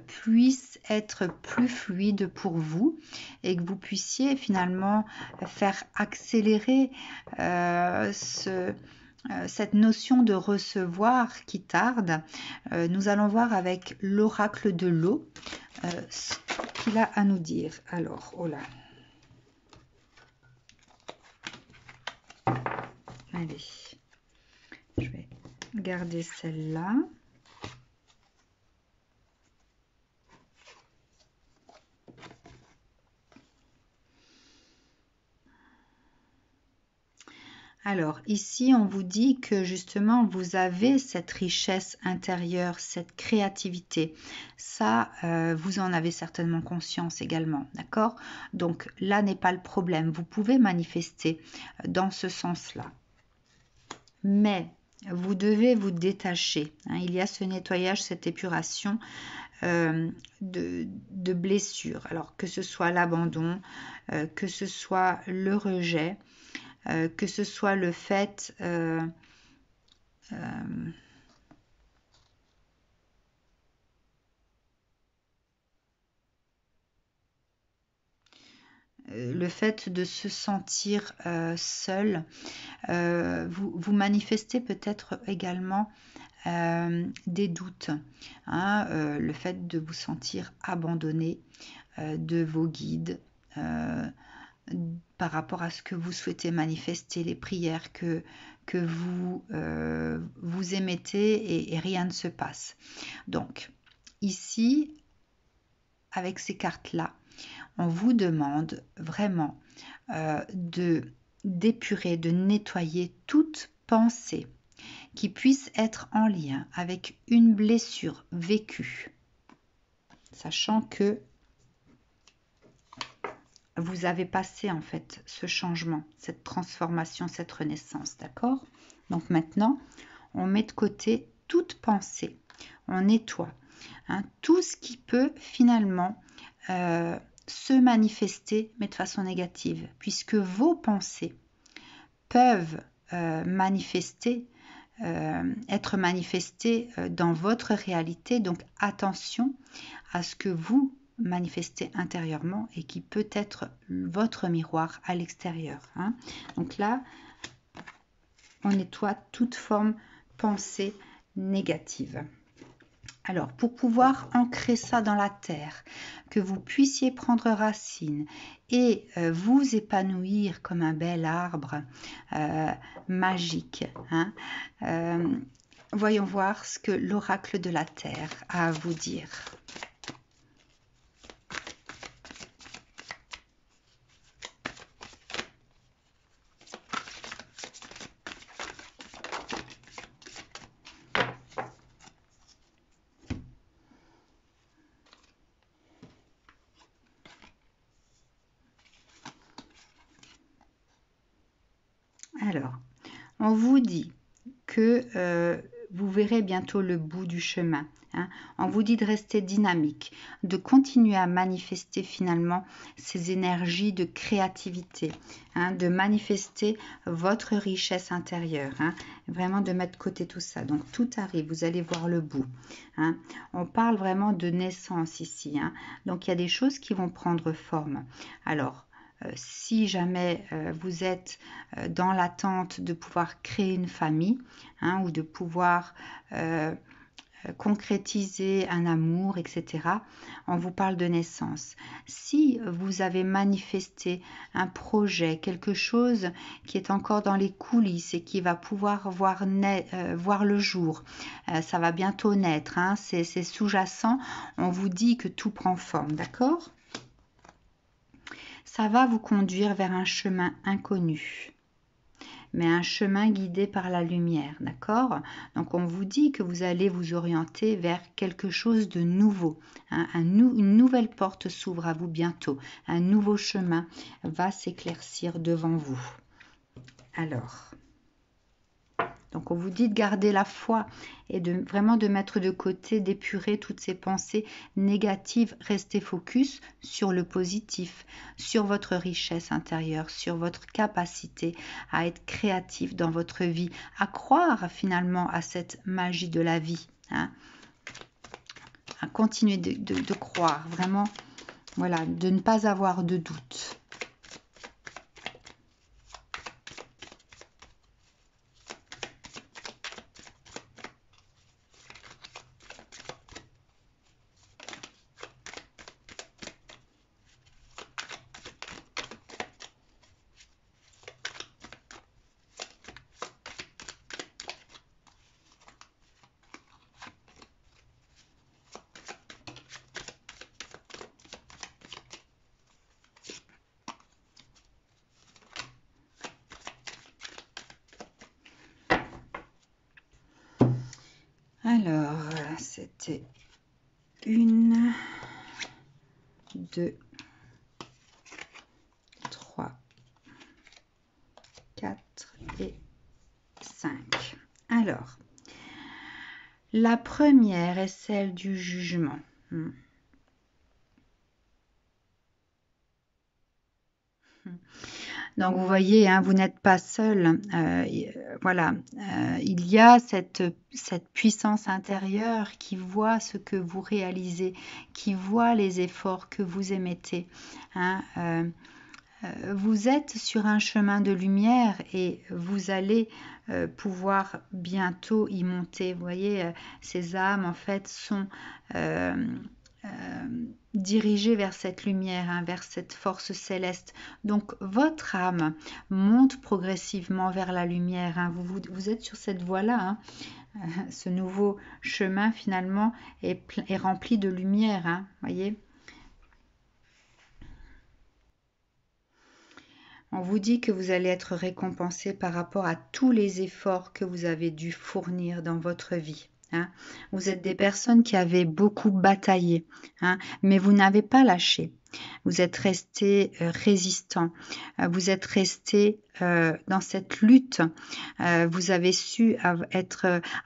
puisse être plus fluide pour vous et que vous puissiez finalement faire accélérer cette notion de recevoir qui tarde, nous allons voir avec l'oracle de l'eau ce qu'il a à nous dire. Alors, oh là. Allez, je vais garder celle-là. Alors ici, on vous dit que justement, vous avez cette richesse intérieure, cette créativité. Ça, vous en avez certainement conscience également, d'accord? Donc là n'est pas le problème. Vous pouvez manifester dans ce sens-là. Mais vous devez vous détacher. Hein. Il y a ce nettoyage, cette épuration de blessures. Alors que ce soit l'abandon, que ce soit le rejet, que ce soit le fait de se sentir seul. Vous manifestez peut-être également des doutes, hein, le fait de vous sentir abandonné de vos guides, par rapport à ce que vous souhaitez manifester, les prières que vous émettez et rien ne se passe. Donc, ici, avec ces cartes-là, on vous demande vraiment d'épurer, de nettoyer toute pensée qui puisse être en lien avec une blessure vécue, sachant que vous avez passé en fait ce changement, cette transformation, cette renaissance, d'accord? Donc maintenant, on met de côté toute pensée, on nettoie hein, tout ce qui peut finalement se manifester, mais de façon négative, puisque vos pensées peuvent être manifestées dans votre réalité. Donc attention à ce que vous manifestez intérieurement et qui peut être votre miroir à l'extérieur. Hein. Donc là, on nettoie toute forme pensée négative. Alors, pour pouvoir ancrer ça dans la terre, que vous puissiez prendre racine et vous épanouir comme un bel arbre magique, hein, voyons voir ce que l'oracle de la terre a à vous dire. Alors, On vous dit que vous verrez bientôt le bout du chemin. Hein. On vous dit de rester dynamique, de continuer à manifester finalement ces énergies de créativité, hein, de manifester votre richesse intérieure, hein, vraiment de mettre de côté tout ça. Donc tout arrive, vous allez voir le bout. Hein. On parle vraiment de naissance ici. Hein. Donc il y a des choses qui vont prendre forme. Alors, si jamais vous êtes dans l'attente de pouvoir créer une famille, hein, ou de pouvoir concrétiser un amour, etc. On vous parle de naissance. Si vous avez manifesté un projet, quelque chose qui est encore dans les coulisses et qui va pouvoir voir le jour, ça va bientôt naître, hein, c'est sous-jacent, on vous dit que tout prend forme, d'accord ? Ça va vous conduire vers un chemin inconnu, mais un chemin guidé par la lumière, d'accord? Donc on vous dit que vous allez vous orienter vers quelque chose de nouveau. Hein, une nouvelle porte s'ouvre à vous bientôt. Un nouveau chemin va s'éclaircir devant vous. Alors, donc on vous dit de garder la foi et vraiment de mettre de côté, d'épurer toutes ces pensées négatives. Restez focus sur le positif, sur votre richesse intérieure, sur votre capacité à être créatif dans votre vie, à croire finalement à cette magie de la vie. Hein, à continuer de croire, vraiment, voilà, de ne pas avoir de doute. Alors, c'était 1, 2, 3, 4 et 5. Alors, la première est celle du jugement. Donc vous voyez, hein, vous n'êtes pas seul. Voilà, il y a cette puissance intérieure qui voit ce que vous réalisez, qui voit les efforts que vous émettez. Hein, vous êtes sur un chemin de lumière et vous allez pouvoir bientôt y monter. Vous voyez, ces âmes en fait sont dirigées vers cette lumière, hein, vers cette force céleste. Donc votre âme monte progressivement vers la lumière. Hein. Vous êtes sur cette voie-là. Hein. Ce nouveau chemin finalement est rempli de lumière. Hein, voyez. On vous dit que vous allez être récompensé par rapport à tous les efforts que vous avez dû fournir dans votre vie. Hein. Vous êtes des personnes qui avaient beaucoup bataillé, hein, mais vous n'avez pas lâché. Vous êtes resté résistant. Vous êtes resté dans cette lutte. Vous avez su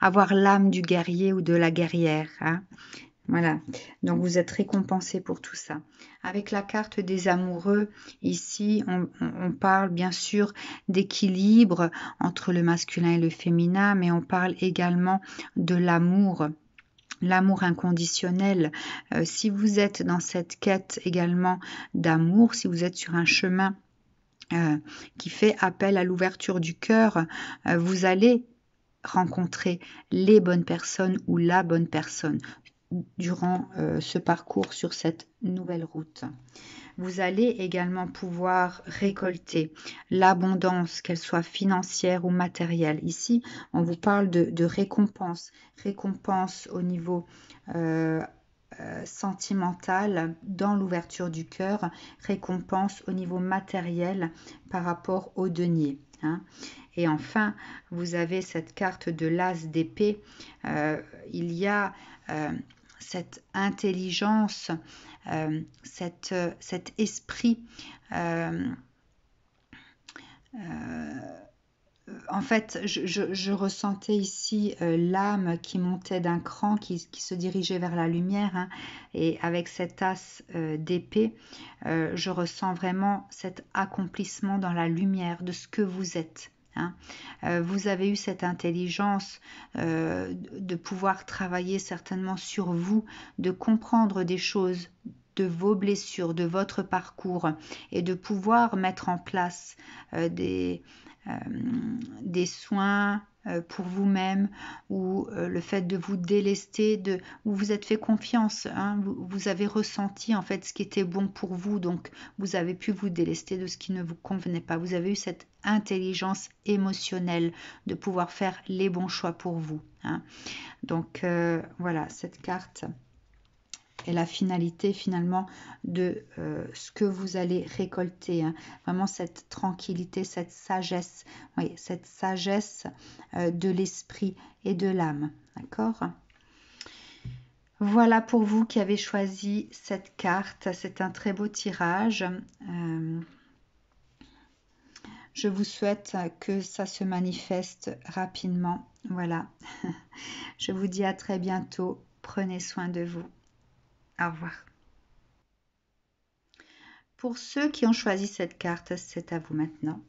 avoir l'âme du guerrier ou de la guerrière. Hein. Voilà, donc vous êtes récompensé pour tout ça. Avec la carte des amoureux, ici, on parle bien sûr d'équilibre entre le masculin et le féminin, mais on parle également de l'amour. L'amour inconditionnel. Si vous êtes dans cette quête également d'amour, si vous êtes sur un chemin qui fait appel à l'ouverture du cœur, vous allez rencontrer les bonnes personnes ou la bonne personne durant ce parcours sur cette nouvelle route. Vous allez également pouvoir récolter l'abondance, qu'elle soit financière ou matérielle. Ici, on vous parle de récompense. Récompense au niveau sentimental dans l'ouverture du cœur. Récompense au niveau matériel par rapport au denier. Hein. Et enfin, vous avez cette carte de l'as d'épée. Il y a cette intelligence, cet esprit en fait, je ressentais ici l'âme qui montait d'un cran, qui se dirigeait vers la lumière, hein, et avec cet as d'épée, je ressens vraiment cet accomplissement dans la lumière de ce que vous êtes. Hein. Vous avez eu cette intelligence de pouvoir travailler certainement sur vous, de comprendre des choses de vos blessures, de votre parcours, et de pouvoir mettre en place euh, des soins pour vous-même, ou le fait de vous délester, où vous êtes fait confiance, hein, vous avez ressenti en fait ce qui était bon pour vous, donc vous avez pu vous délester de ce qui ne vous convenait pas. Vous avez eu cette intelligence émotionnelle de pouvoir faire les bons choix pour vous. Hein. Donc voilà, cette carte et la finalité finalement de ce que vous allez récolter. Hein. Vraiment cette tranquillité, cette sagesse, oui, cette sagesse de l'esprit et de l'âme. D'accord ? Voilà pour vous qui avez choisi cette carte. C'est un très beau tirage. Je vous souhaite que ça se manifeste rapidement. Voilà. Je vous dis à très bientôt. Prenez soin de vous. Au revoir. Pour ceux qui ont choisi cette carte, c'est à vous maintenant.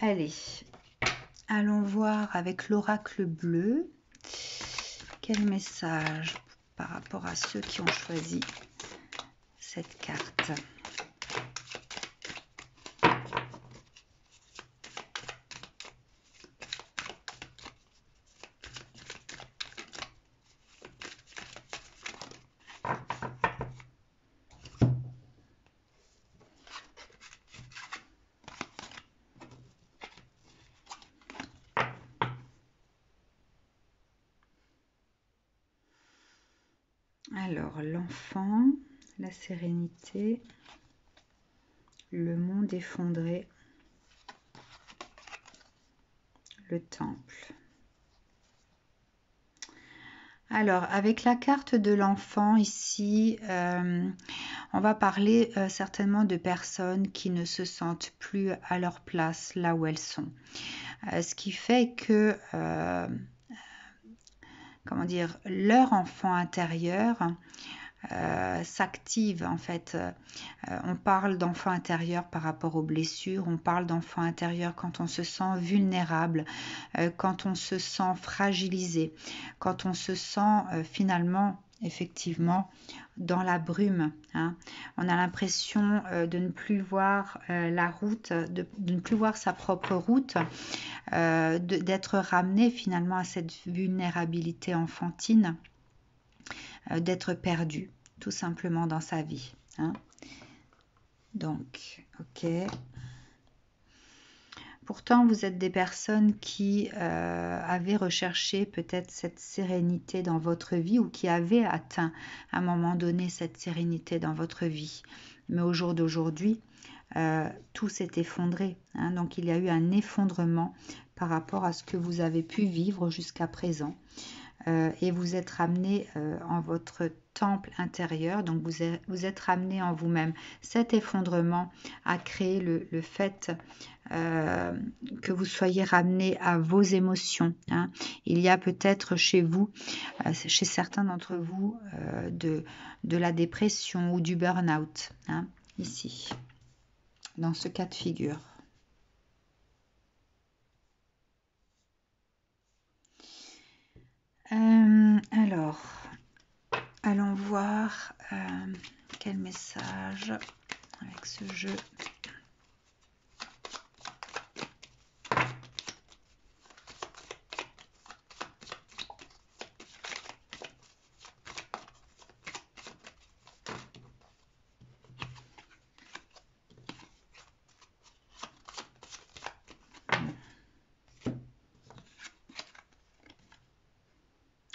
Allez, allons voir avec l'oracle bleu. Quel message par rapport à ceux qui ont choisi cette carte? Alors, l'enfant, la sérénité, le monde effondré, le temple. Alors, avec la carte de l'enfant ici, on va parler certainement de personnes qui ne se sentent plus à leur place là où elles sont. Ce qui fait que, comment dire, leur enfant intérieur s'active en fait. On parle d'enfant intérieur par rapport aux blessures, on parle d'enfant intérieur quand on se sent vulnérable, quand on se sent fragilisé, quand on se sent finalement effectivement dans la brume. Hein. On a l'impression de ne plus voir la route, de ne plus voir sa propre route, d'être ramené finalement à cette vulnérabilité enfantine, d'être perdu tout simplement dans sa vie. Hein. Donc, ok. Pourtant, vous êtes des personnes qui avaient recherché peut-être cette sérénité dans votre vie, ou qui avaient atteint à un moment donné cette sérénité dans votre vie. Mais au jour d'aujourd'hui, tout s'est effondré. Hein. Donc, il y a eu un effondrement par rapport à ce que vous avez pu vivre jusqu'à présent. Et vous êtes ramené en votre temple intérieur, donc vous êtes ramené en vous-même. Cet effondrement a créé le fait que vous soyez ramené à vos émotions. Hein. Il y a peut-être chez vous, chez certains d'entre vous, de la dépression ou du burn-out, hein, ici, dans ce cas de figure. Alors, allons voir quel message avec ce jeu.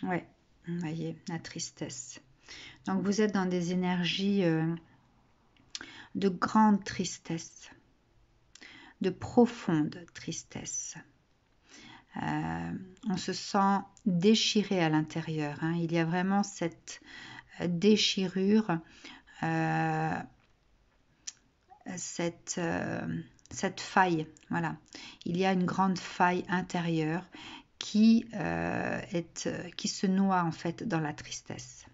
Ouais, vous voyez, la tristesse. Donc vous êtes dans des énergies de grande tristesse, de profonde tristesse. On se sent déchiré à l'intérieur. Hein. Il y a vraiment cette déchirure cette faille. Voilà, il y a une grande faille intérieure qui se noie en fait dans la tristesse.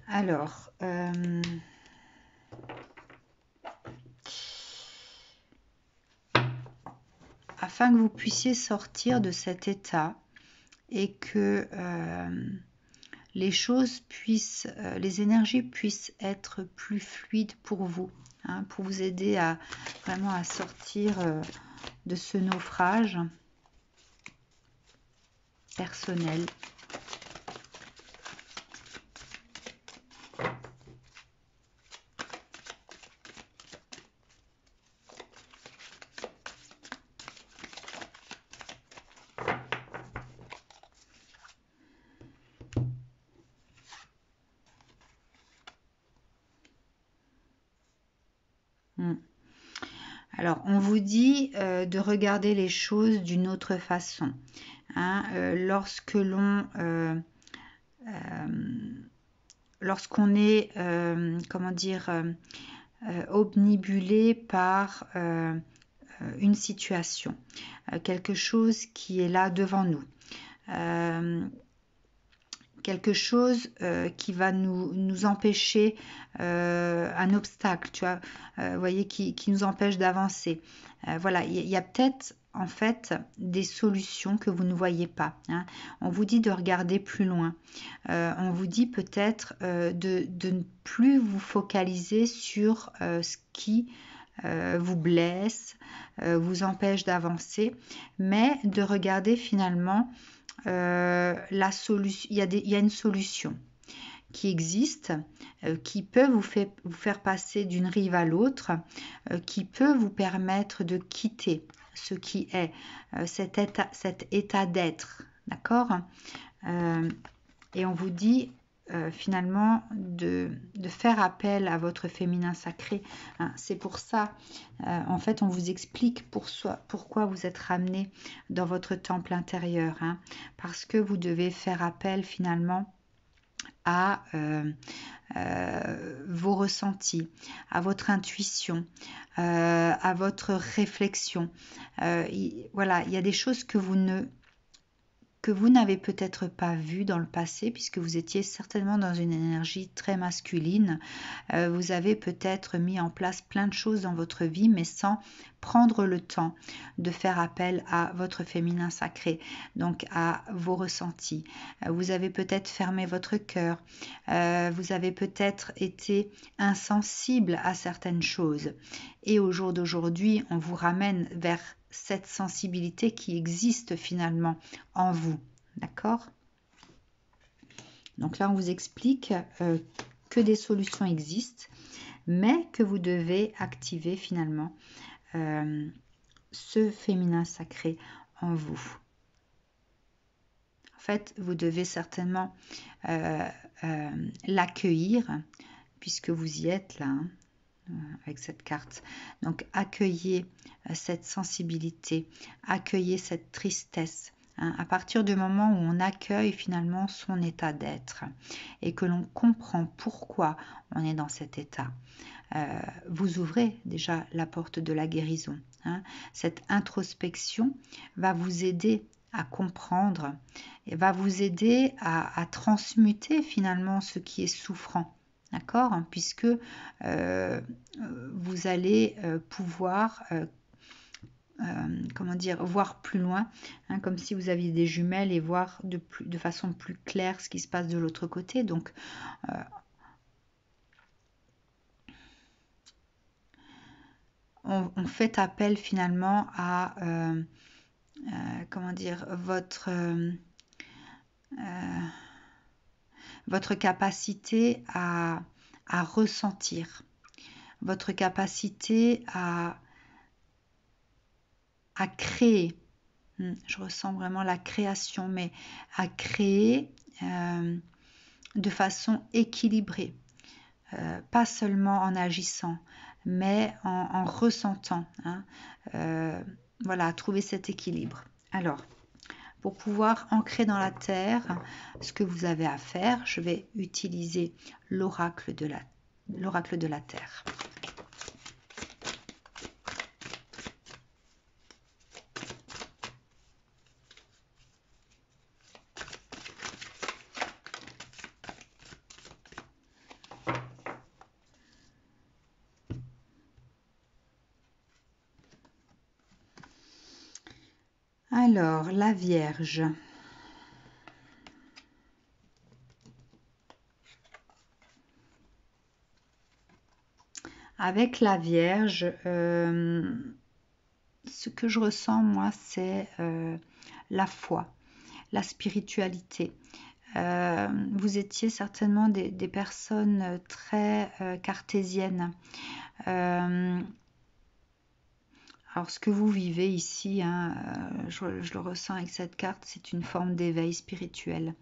Alors, afin que vous puissiez sortir de cet état et que les choses puissent, les énergies puissent être plus fluides pour vous, hein, pour vous aider à vraiment à sortir de ce naufrage personnel. Alors, on vous dit de regarder les choses d'une autre façon. Hein, lorsqu'on est, comment dire, obnubilé par une situation, quelque chose qui est là devant nous. Quelque chose qui va nous empêcher, un obstacle, tu vois, vous voyez, qui nous empêche d'avancer. Voilà, il y a peut-être en fait des solutions que vous ne voyez pas. Hein. On vous dit de regarder plus loin. On vous dit peut-être de ne plus vous focaliser sur ce qui vous blesse, vous empêche d'avancer, mais de regarder finalement la solution. Il y a une solution qui existe, qui peut vous faire passer d'une rive à l'autre, qui peut vous permettre de quitter ce qui est cet état d'être, d'accord. Et on vous dit finalement de faire appel à votre féminin sacré. Hein. C'est pour ça, en fait, on vous explique pourquoi vous êtes ramené dans votre temple intérieur. Hein, parce que vous devez faire appel finalement à vos ressentis, à votre intuition, à votre réflexion. Voilà, il y a des choses que vous n'avez peut-être pas vu dans le passé, puisque vous étiez certainement dans une énergie très masculine. Vous avez peut-être mis en place plein de choses dans votre vie, mais sans prendre le temps de faire appel à votre féminin sacré, donc à vos ressentis. Vous avez peut-être fermé votre cœur. Vous avez peut-être été insensible à certaines choses. Et au jour d'aujourd'hui, on vous ramène vers cette sensibilité qui existe finalement en vous, d'accord. Donc là, on vous explique que des solutions existent, mais que vous devez activer finalement ce féminin sacré en vous. En fait, vous devez certainement l'accueillir, puisque vous y êtes là, hein, avec cette carte. Donc accueillez cette sensibilité, accueillez cette tristesse. Hein, à partir du moment où on accueille finalement son état d'être et que l'on comprend pourquoi on est dans cet état, vous ouvrez déjà la porte de la guérison. Hein. Cette introspection va vous aider à comprendre et va vous aider à transmuter finalement ce qui est souffrant. D'accord, puisque vous allez pouvoir comment dire, voir plus loin, hein, comme si vous aviez des jumelles et voir de façon plus claire ce qui se passe de l'autre côté. Donc on fait appel finalement à comment dire, votre capacité à ressentir, votre capacité à créer. Je ressens vraiment la création, mais à créer de façon équilibrée, pas seulement en agissant, mais en ressentant. Hein, voilà, trouver cet équilibre. Alors, pour pouvoir ancrer dans la terre ce que vous avez à faire, je vais utiliser l'oracle de la l'oracle de la Terre. Alors, la Vierge. Avec la Vierge, ce que je ressens, moi, c'est la foi, la spiritualité. Vous étiez certainement des personnes très cartésiennes. Alors, ce que vous vivez ici, hein, je le ressens avec cette carte, c'est une forme d'éveil spirituel.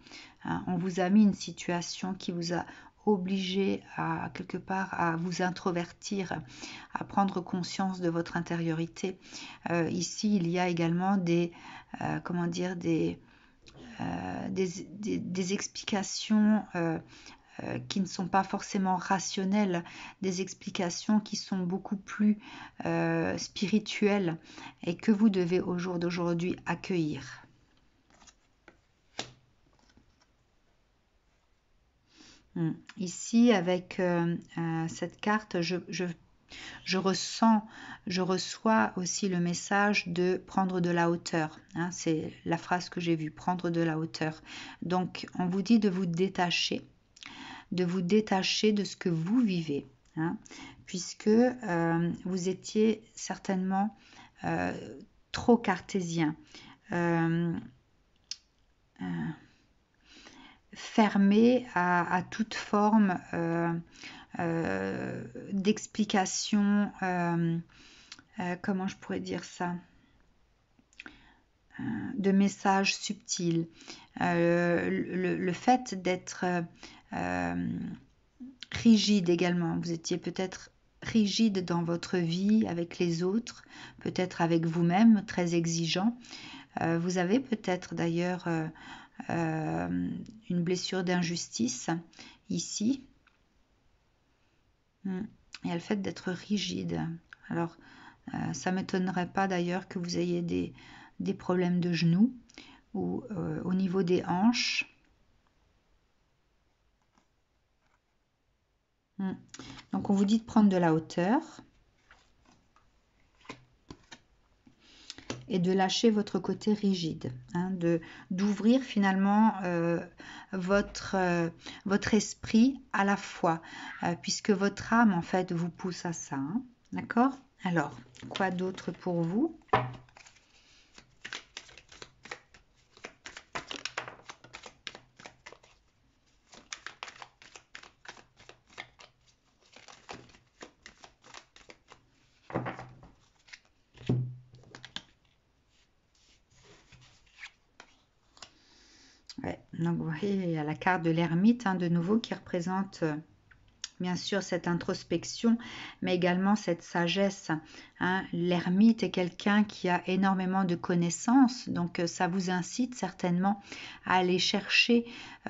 Hein. On vous a mis une situation qui vous a obligé à quelque part à vous introvertir, à prendre conscience de votre intériorité. Ici, il y a également comment dire, des explications qui ne sont pas forcément rationnelles, des explications qui sont beaucoup plus spirituelles et que vous devez au jour d'aujourd'hui accueillir. Ici, avec cette carte, je reçois aussi le message de prendre de la hauteur. Hein, c'est la phrase que j'ai vue, prendre de la hauteur. Donc, on vous dit de vous détacher de ce que vous vivez, hein, puisque vous étiez certainement trop cartésien, fermé à toute forme d'explication, comment je pourrais dire ça, de messages subtils. Le fait d'être rigide également, vous étiez peut-être rigide dans votre vie avec les autres, peut-être avec vous-même, très exigeant. Vous avez peut-être d'ailleurs une blessure d'injustice ici. Il y a le fait d'être rigide. Alors, ça ne m'étonnerait pas d'ailleurs que vous ayez des problèmes de genoux ou au niveau des hanches. Donc, on vous dit de prendre de la hauteur et de lâcher votre côté rigide, hein, d'ouvrir finalement votre esprit à la foi, puisque votre âme, en fait, vous pousse à ça. Hein, d'accord? Alors, quoi d'autre pour vous? Ouais, donc vous voyez, il y a la carte de l'ermite, hein, de nouveau, qui représente bien sûr cette introspection, mais également cette sagesse. Hein. L'ermite est quelqu'un qui a énormément de connaissances, donc ça vous incite certainement à aller chercher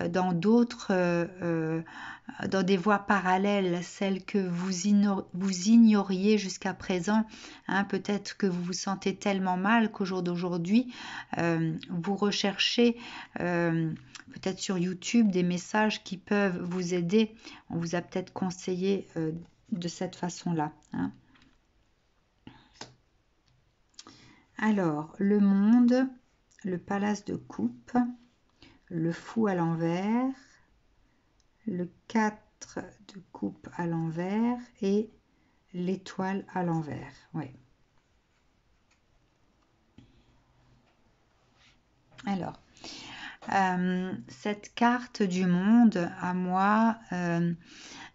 dans d'autres, dans des voies parallèles, celles que vous ignoriez jusqu'à présent. Hein. Peut-être que vous vous sentez tellement mal qu'au jour d'aujourd'hui, vous recherchez peut-être sur YouTube des messages qui peuvent vous aider. On vous a peut-être conseillé de cette façon-là. Hein. Alors, le monde, le palace de coupe, le fou à l'envers, le 4 de coupe à l'envers et l'étoile à l'envers. Ouais. Alors, cette carte du monde, à moi,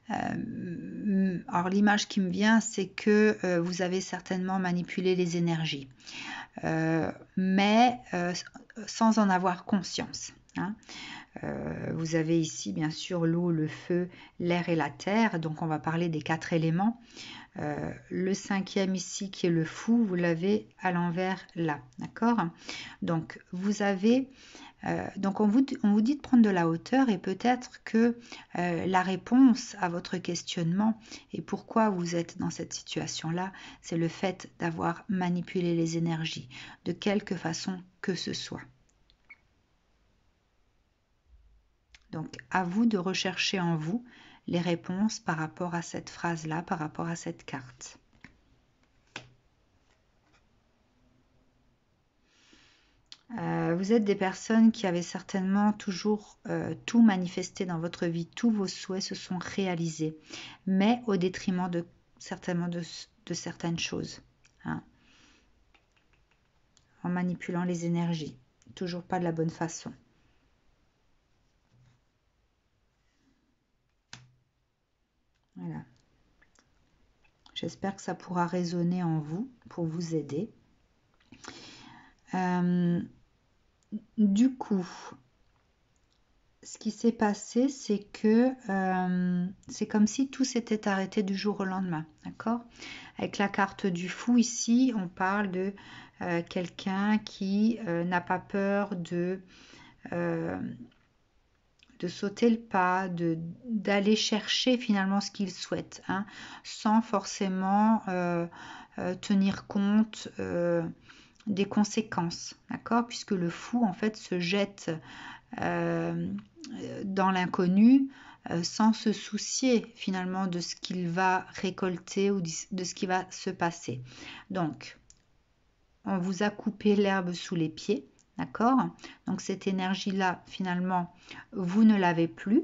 alors l'image qui me vient, c'est que vous avez certainement manipulé les énergies, mais sans en avoir conscience. hein. Vous avez ici bien sûr l'eau, le feu, l'air et la terre, donc on va parler des 4 éléments. Le 5e ici qui est le fou, vous l'avez à l'envers là, d'accord? Donc vous avez, donc on vous dit de prendre de la hauteur et peut-être que la réponse à votre questionnement et pourquoi vous êtes dans cette situation-là, c'est le fait d'avoir manipulé les énergies de quelque façon que ce soit. Donc, à vous de rechercher en vous les réponses par rapport à cette phrase-là, par rapport à cette carte. Vous êtes des personnes qui avaient certainement toujours tout manifesté dans votre vie, tous vos souhaits se sont réalisés, mais au détriment certainement de certaines choses, hein, en manipulant les énergies, toujours pas de la bonne façon. Voilà. J'espère que ça pourra résonner en vous pour vous aider. Du coup, ce qui s'est passé, c'est que c'est comme si tout s'était arrêté du jour au lendemain, d'accord? Avec la carte du fou ici, on parle de quelqu'un qui n'a pas peur de sauter le pas, d'aller chercher finalement ce qu'il souhaite, hein, sans forcément tenir compte des conséquences, d'accord? Puisque le fou, en fait, se jette dans l'inconnu sans se soucier finalement de ce qu'il va récolter ou de ce qui va se passer. Donc, on vous a coupé l'herbe sous les pieds, d'accord? Donc, cette énergie-là, finalement, vous ne l'avez plus.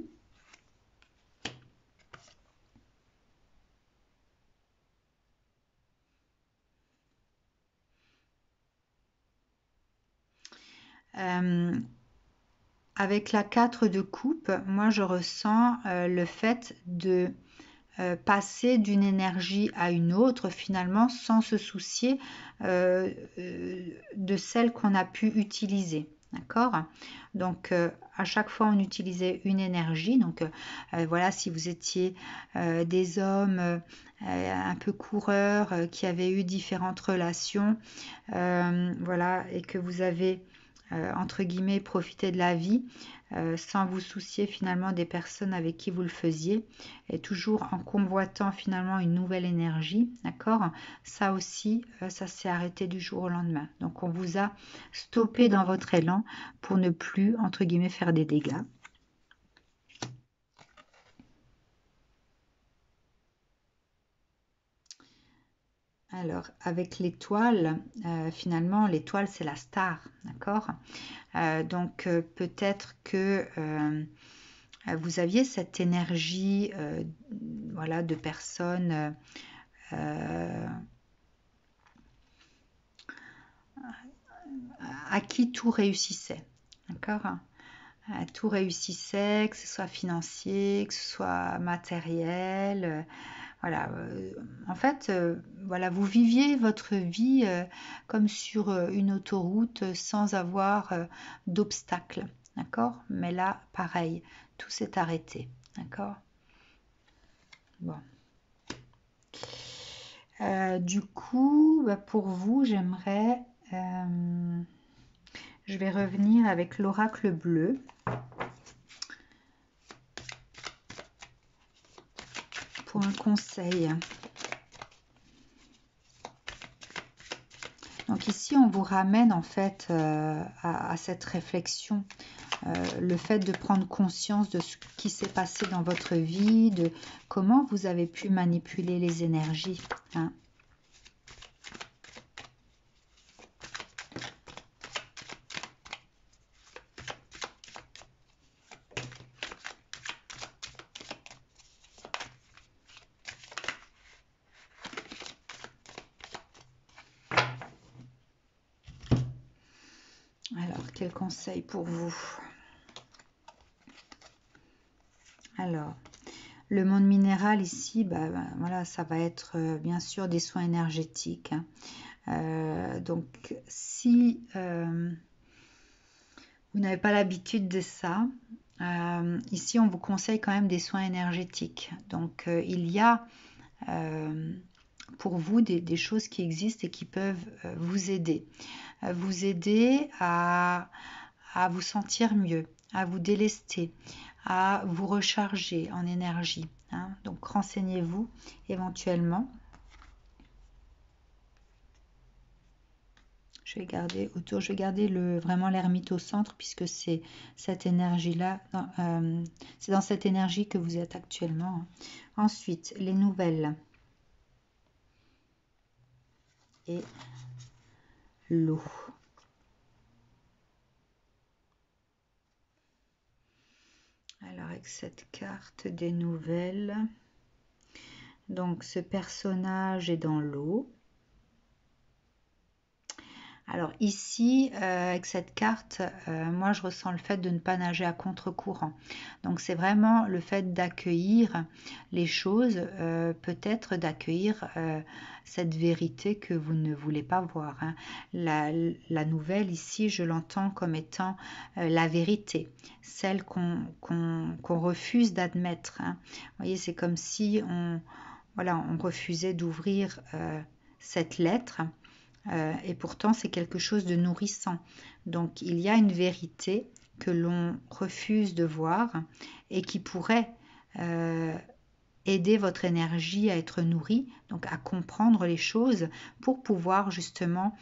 Avec la 4 de coupe, moi je ressens le fait de passer d'une énergie à une autre finalement sans se soucier de celle qu'on a pu utiliser. D'accord? Donc à chaque fois on utilisait une énergie. Donc voilà, si vous étiez des hommes un peu coureurs qui avaient eu différentes relations, voilà, et que vous avez entre guillemets profiter de la vie sans vous soucier finalement des personnes avec qui vous le faisiez et toujours en convoitant finalement une nouvelle énergie, d'accord? Ça aussi, ça s'est arrêté du jour au lendemain. Donc on vous a stoppé dans votre élan pour ne plus entre guillemets faire des dégâts. Alors, avec l'étoile, finalement, l'étoile, c'est la star, d'accord? Donc, peut-être que vous aviez cette énergie, voilà, de personnes à qui tout réussissait, d'accord? Tout réussissait, que ce soit financier, que ce soit matériel. Voilà, en fait, voilà, vous viviez votre vie comme sur une autoroute sans avoir d'obstacles, d'accord? Mais là, pareil, tout s'est arrêté, d'accord? Bon. Du coup, bah, pour vous, j'aimerais... je vais revenir avec l'oracle bleu. Pour un conseil. Donc ici, on vous ramène en fait à cette réflexion, le fait de prendre conscience de ce qui s'est passé dans votre vie, de comment vous avez pu manipuler les énergies, hein. Alors, quel conseil pour vous? Alors, le monde minéral ici, bah, voilà, ça va être bien sûr des soins énergétiques, hein. Donc, si vous n'avez pas l'habitude de ça. Ici, on vous conseille quand même des soins énergétiques. Donc, il y a pour vous des choses qui existent et qui peuvent vous aider. Vous aider à vous sentir mieux, à vous délester, à vous recharger en énergie. Hein. Donc, renseignez-vous éventuellement. Je vais garder autour, je vais garder vraiment l'ermite au centre puisque c'est cette énergie-là, c'est dans cette énergie que vous êtes actuellement. Ensuite, les nouvelles et l'eau. Alors, avec cette carte des nouvelles, donc ce personnage est dans l'eau. Alors ici, avec cette carte, moi je ressens le fait de ne pas nager à contre-courant. Donc c'est vraiment le fait d'accueillir les choses, peut-être d'accueillir cette vérité que vous ne voulez pas voir. Hein. La nouvelle ici, je l'entends comme étant la vérité, celle qu'on refuse d'admettre. Hein. Vous voyez, c'est comme si voilà, on refusait d'ouvrir cette lettre. Et pourtant, c'est quelque chose de nourrissant. Donc, il y a une vérité que l'on refuse de voir et qui pourrait aider votre énergie à être nourrie, donc à comprendre les choses pour pouvoir justement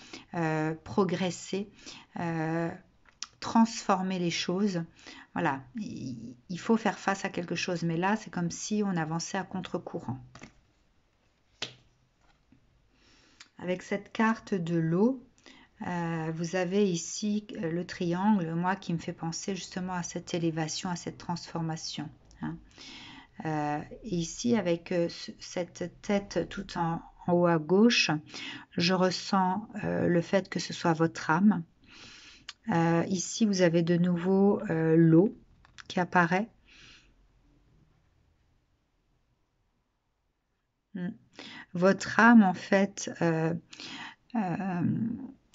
progresser, transformer les choses. Voilà, il faut faire face à quelque chose, mais là, c'est comme si on avançait à contre-courant. Avec cette carte de l'eau, vous avez ici le triangle, moi qui me fait penser justement à cette élévation, à cette transformation. Hein. Et ici, avec cette tête tout en haut à gauche, je ressens le fait que ce soit votre âme. Ici, vous avez de nouveau l'eau qui apparaît. Votre âme, en fait,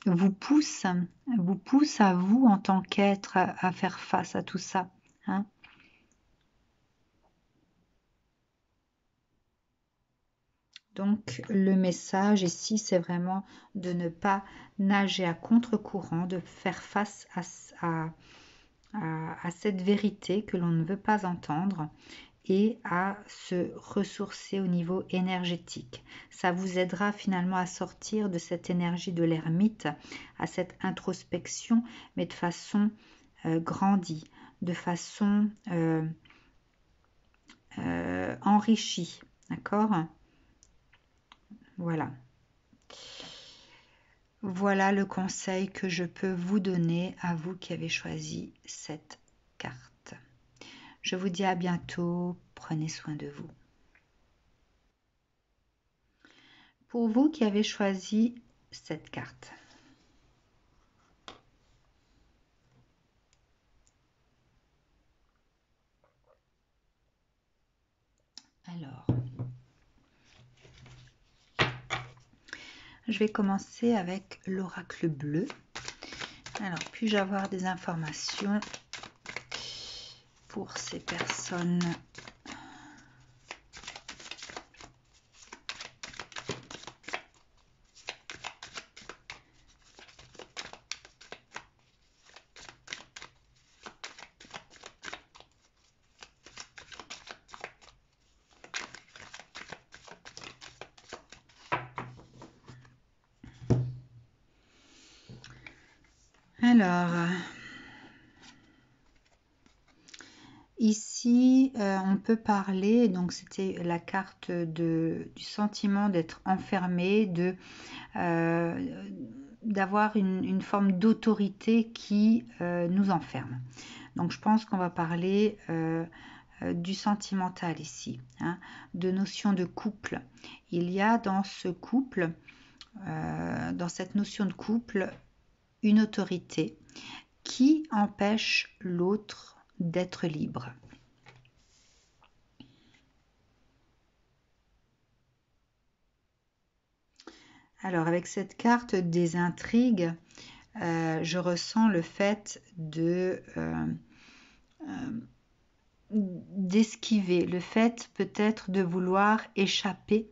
vous pousse à vous en tant qu'être à faire face à tout ça. Hein. Donc le message ici, c'est vraiment de ne pas nager à contre-courant, de faire face à cette vérité que l'on ne veut pas entendre et à se ressourcer au niveau énergétique. Ça vous aidera finalement à sortir de cette énergie de l'ermite, à cette introspection, mais de façon grandie, de façon enrichie. D'accord ? Voilà. Voilà le conseil que je peux vous donner à vous qui avez choisi cette carte. Je vous dis à bientôt, prenez soin de vous. Pour vous qui avez choisi cette carte. Alors, je vais commencer avec l'oracle bleu. Alors, puis-je avoir des informations pour ces personnes ? Alors, ici, on peut parler, donc c'était la carte du sentiment d'être enfermé, d'avoir une forme d'autorité qui nous enferme. Donc je pense qu'on va parler du sentimental ici, hein, de notion de couple. Il y a dans ce couple, dans cette notion de couple, une autorité qui empêche l'autre d'être libre. Alors avec cette carte des intrigues, je ressens le fait d'esquiver, le fait peut-être de vouloir échapper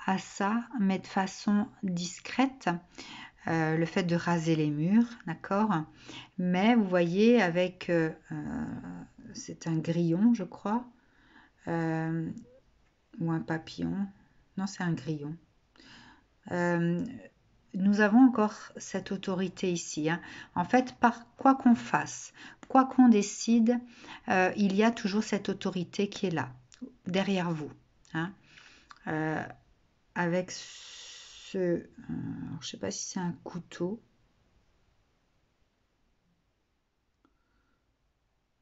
à ça, mais de façon discrète, le fait de raser les murs, d'accord? Mais vous voyez, avec, c'est un grillon, je crois, euh, ou un papillon, non, c'est un grillon. Nous avons encore cette autorité ici, hein. En fait, par quoi qu'on fasse, quoi qu'on décide, il y a toujours cette autorité qui est là, derrière vous, hein. Euh, avec ce... je ne sais pas si c'est un couteau.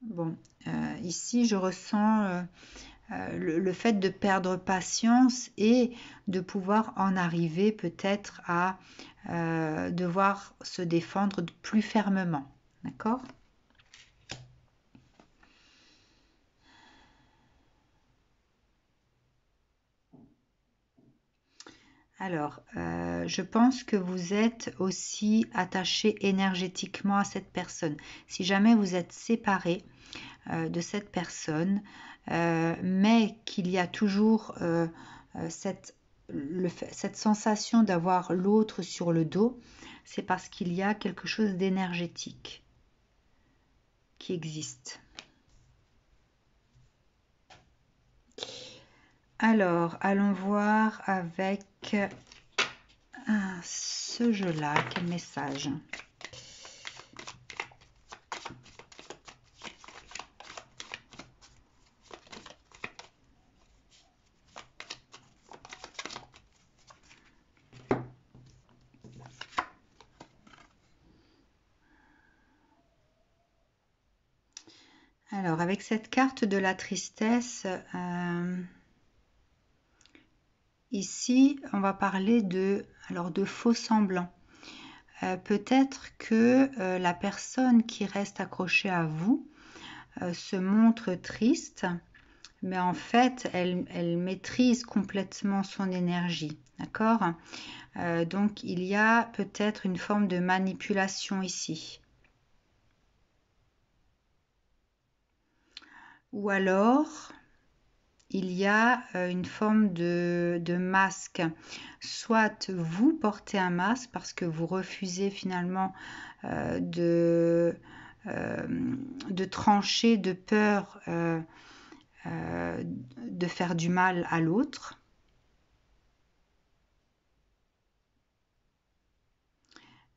Bon, ici, je ressens le fait de perdre patience et de pouvoir en arriver peut-être à devoir se défendre plus fermement. D'accord? Alors, je pense que vous êtes aussi attaché énergétiquement à cette personne. Si jamais vous êtes séparé de cette personne, mais qu'il y a toujours cette, cette sensation d'avoir l'autre sur le dos, c'est parce qu'il y a quelque chose d'énergétique qui existe. Alors, allons voir avec ce jeu-là, quel message? Alors, avec cette carte de la tristesse, ici, on va parler de faux semblants. Peut-être que la personne qui reste accrochée à vous se montre triste, mais en fait, elle maîtrise complètement son énergie. D'accord? Donc, il y a peut-être une forme de manipulation ici. Ou alors, il y a une forme de masque. Soit vous portez un masque parce que vous refusez finalement de trancher de peur de faire du mal à l'autre.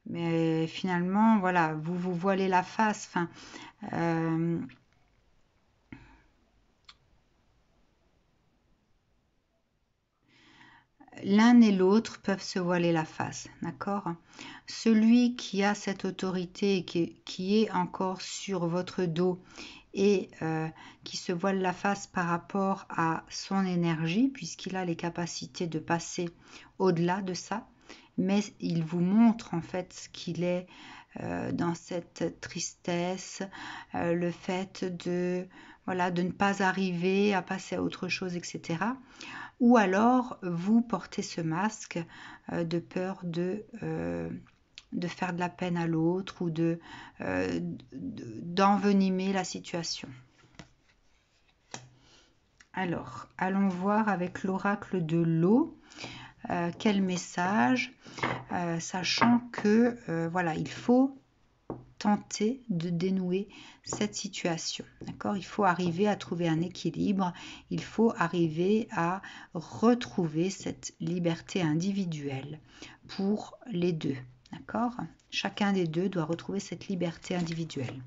Mais finalement, voilà, vous vous voilez la face. Enfin, l'un et l'autre peuvent se voiler la face, d'accord? Celui qui a cette autorité qui est encore sur votre dos et qui se voile la face par rapport à son énergie, puisqu'il a les capacités de passer au-delà de ça, mais il vous montre en fait ce qu'il est dans cette tristesse, le fait de, voilà, de ne pas arriver à passer à autre chose, etc. Ou alors vous portez ce masque de peur de faire de la peine à l'autre ou d'envenimer la situation. Alors, allons voir avec l'oracle de l'eau quel message, sachant que voilà, il faut tenter de dénouer cette situation. D'accord? Il faut arriver à trouver un équilibre, il faut arriver à retrouver cette liberté individuelle pour les deux. D'accord? Chacun des deux doit retrouver cette liberté individuelle.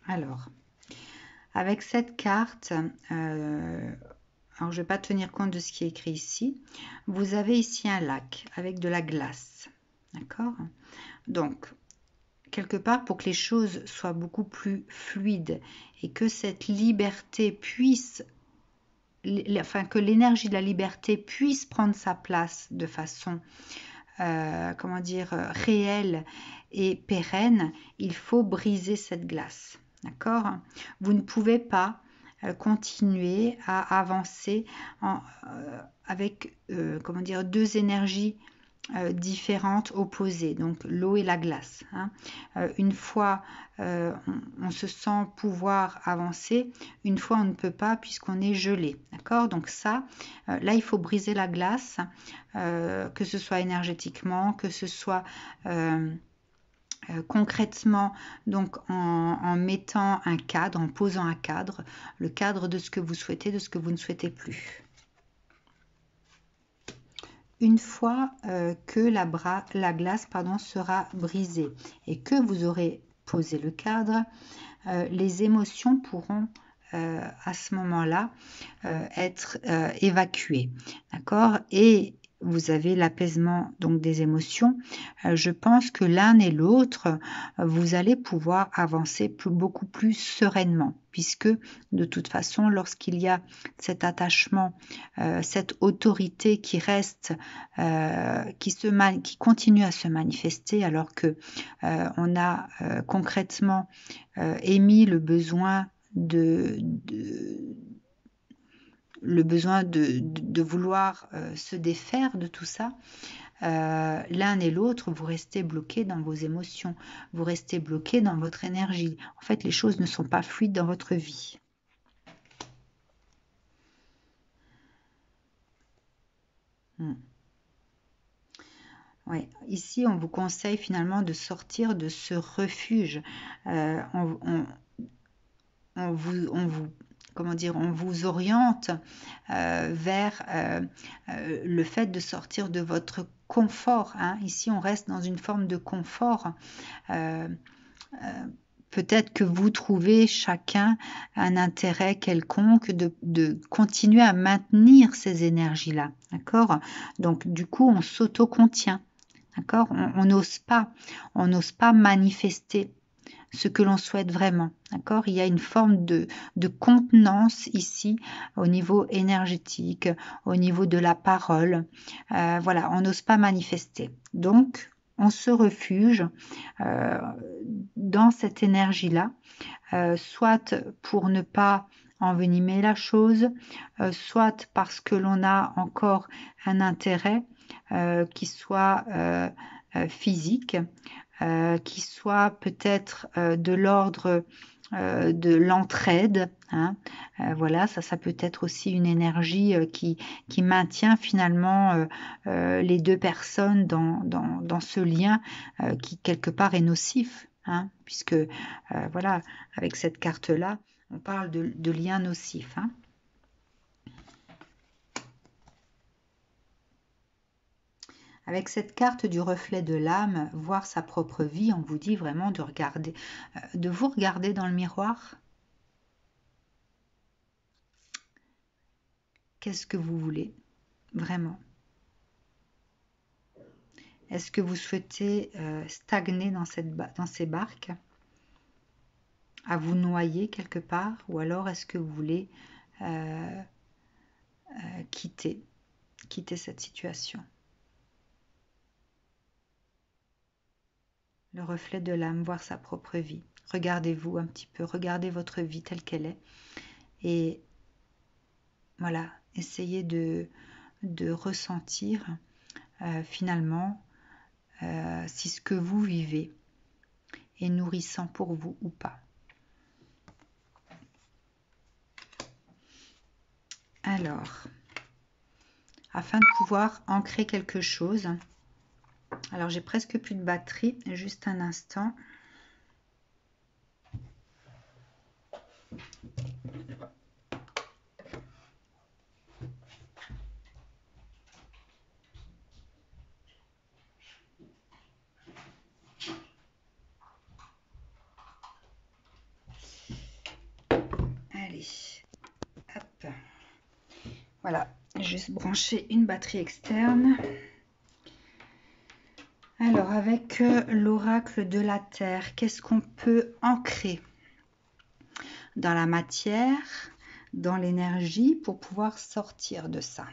Alors, avec cette carte, alors je ne vais pas tenir compte de ce qui est écrit ici, vous avez ici un lac avec de la glace. D'accord? Donc, quelque part, pour que les choses soient beaucoup plus fluides et que cette liberté puisse, enfin que l'énergie de la liberté puisse prendre sa place de façon comment dire, réelle et pérenne, il faut briser cette glace. D'accord? Vous ne pouvez pas continuer à avancer avec comment dire, deux énergies différentes, opposées, donc l'eau et la glace. Hein. Une fois on se sent pouvoir avancer, une fois on ne peut pas puisqu'on est gelé. D'accord? Donc ça, là il faut briser la glace, que ce soit énergétiquement, que ce soit concrètement, donc en mettant un cadre, en posant un cadre, le cadre de ce que vous souhaitez, de ce que vous ne souhaitez plus. Une fois que la glace sera brisée et que vous aurez posé le cadre, les émotions pourront à ce moment-là être évacuées. D'accord? Et vous avez l'apaisement donc des émotions. Je pense que l'un et l'autre, vous allez pouvoir avancer beaucoup plus sereinement, puisque de toute façon, lorsqu'il y a cet attachement, cette autorité qui reste, qui continue à se manifester, alors que on a concrètement émis le besoin de vouloir se défaire de tout ça, l'un et l'autre, vous restez bloqués dans vos émotions, vous restez bloqués dans votre énergie. En fait, les choses ne sont pas fluides dans votre vie. Ouais. Ici, on vous conseille finalement de sortir de ce refuge. On vous comment dire, on vous oriente vers le fait de sortir de votre confort. Hein. Ici, on reste dans une forme de confort. Peut-être que vous trouvez chacun un intérêt quelconque de continuer à maintenir ces énergies-là. D'accord? Donc, du coup, on s'auto-contient. D'accord? On n'ose pas manifester ce que l'on souhaite vraiment. D'accord? Il y a une forme de contenance ici au niveau énergétique, au niveau de la parole. Voilà, on n'ose pas manifester. Donc, on se refuge dans cette énergie-là, soit pour ne pas envenimer la chose, soit parce que l'on a encore un intérêt qui soit physique, qui soit peut-être de l'ordre de l'entraide. Hein. Voilà, ça peut être aussi une énergie qui maintient finalement les deux personnes dans ce lien qui quelque part est nocif. Hein, puisque voilà, avec cette carte-là, on parle de lien nocif. Hein. Avec cette carte du reflet de l'âme, voir sa propre vie, on vous dit vraiment de regarder, de vous regarder dans le miroir. Qu'est-ce que vous voulez vraiment? Est-ce que vous souhaitez stagner dans ces barques, à vous noyer quelque part, ou alors est-ce que vous voulez quitter cette situation? Le reflet de l'âme, voir sa propre vie. Regardez-vous un petit peu, regardez votre vie telle qu'elle est. Et voilà, essayez de ressentir finalement si ce que vous vivez est nourrissant pour vous ou pas. Alors, afin de pouvoir ancrer quelque chose, alors j'ai presque plus de batterie, juste un instant. Allez, hop. Voilà, juste brancher une batterie externe. Alors, avec l'oracle de la Terre, qu'est-ce qu'on peut ancrer dans la matière, dans l'énergie, pour pouvoir sortir de ça?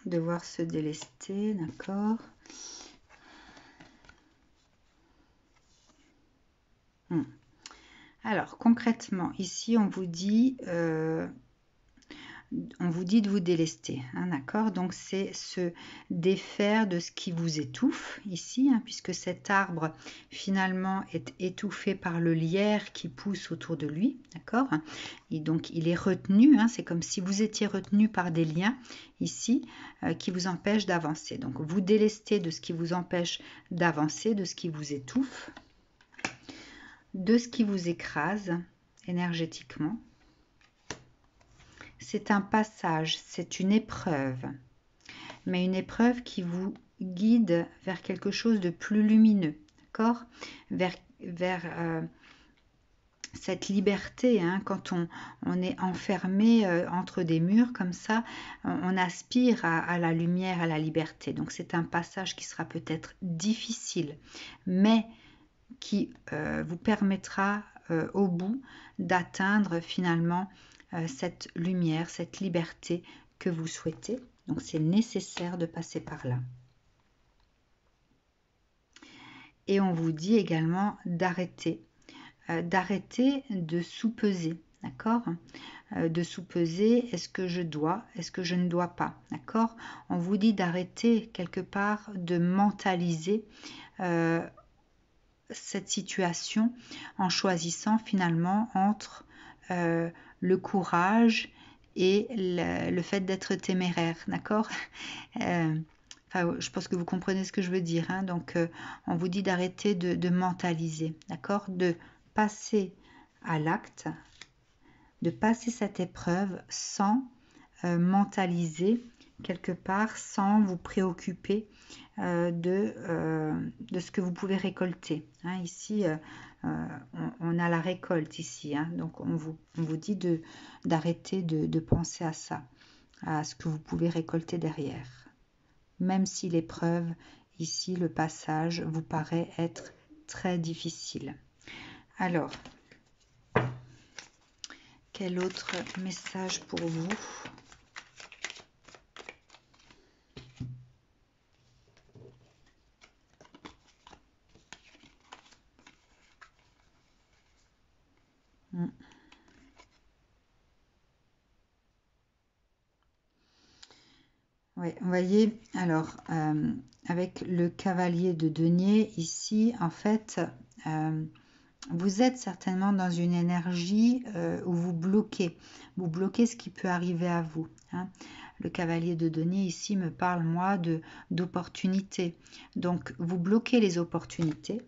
devoir se délester, d'accord. Alors, concrètement, ici, on vous dit de vous délester, hein, d'accord. Donc c'est se défaire de ce qui vous étouffe ici, hein, puisque cet arbre finalement est étouffé par le lierre qui pousse autour de lui, d'accord. Et donc il est retenu, hein, c'est comme si vous étiez retenu par des liens ici qui vous empêchent d'avancer. Donc vous délestez de ce qui vous empêche d'avancer, de ce qui vous étouffe, de ce qui vous écrase énergétiquement. C'est un passage, c'est une épreuve, mais une épreuve qui vous guide vers quelque chose de plus lumineux, d'accord, vers cette liberté, hein, quand on est enfermé entre des murs comme ça, on aspire à la lumière, à la liberté. Donc c'est un passage qui sera peut-être difficile, mais qui vous permettra au bout d'atteindre finalement cette lumière, cette liberté que vous souhaitez. Donc c'est nécessaire de passer par là. Et on vous dit également d'arrêter de sous-peser, d'accord, de sous-peser, est-ce que je dois, est-ce que je ne dois pas, d'accord. On vous dit d'arrêter quelque part de mentaliser cette situation en choisissant finalement entre le courage et le fait d'être téméraire, d'accord. Enfin, je pense que vous comprenez ce que je veux dire, hein. Donc on vous dit d'arrêter de mentaliser, d'accord, de passer à l'acte, de passer cette épreuve sans mentaliser quelque part, sans vous préoccuper de ce que vous pouvez récolter, hein. Ici on a la récolte ici, hein. Donc on vous dit d'arrêter de penser à ça, à ce que vous pouvez récolter derrière, même si l'épreuve ici, le passage vous paraît être très difficile. Alors, quel autre message pour vous? Oui, vous voyez, alors, avec le cavalier de denier ici, en fait, vous êtes certainement dans une énergie où vous bloquez ce qui peut arriver à vous, hein. Le cavalier de denier ici me parle, moi, d'opportunités. Donc, vous bloquez les opportunités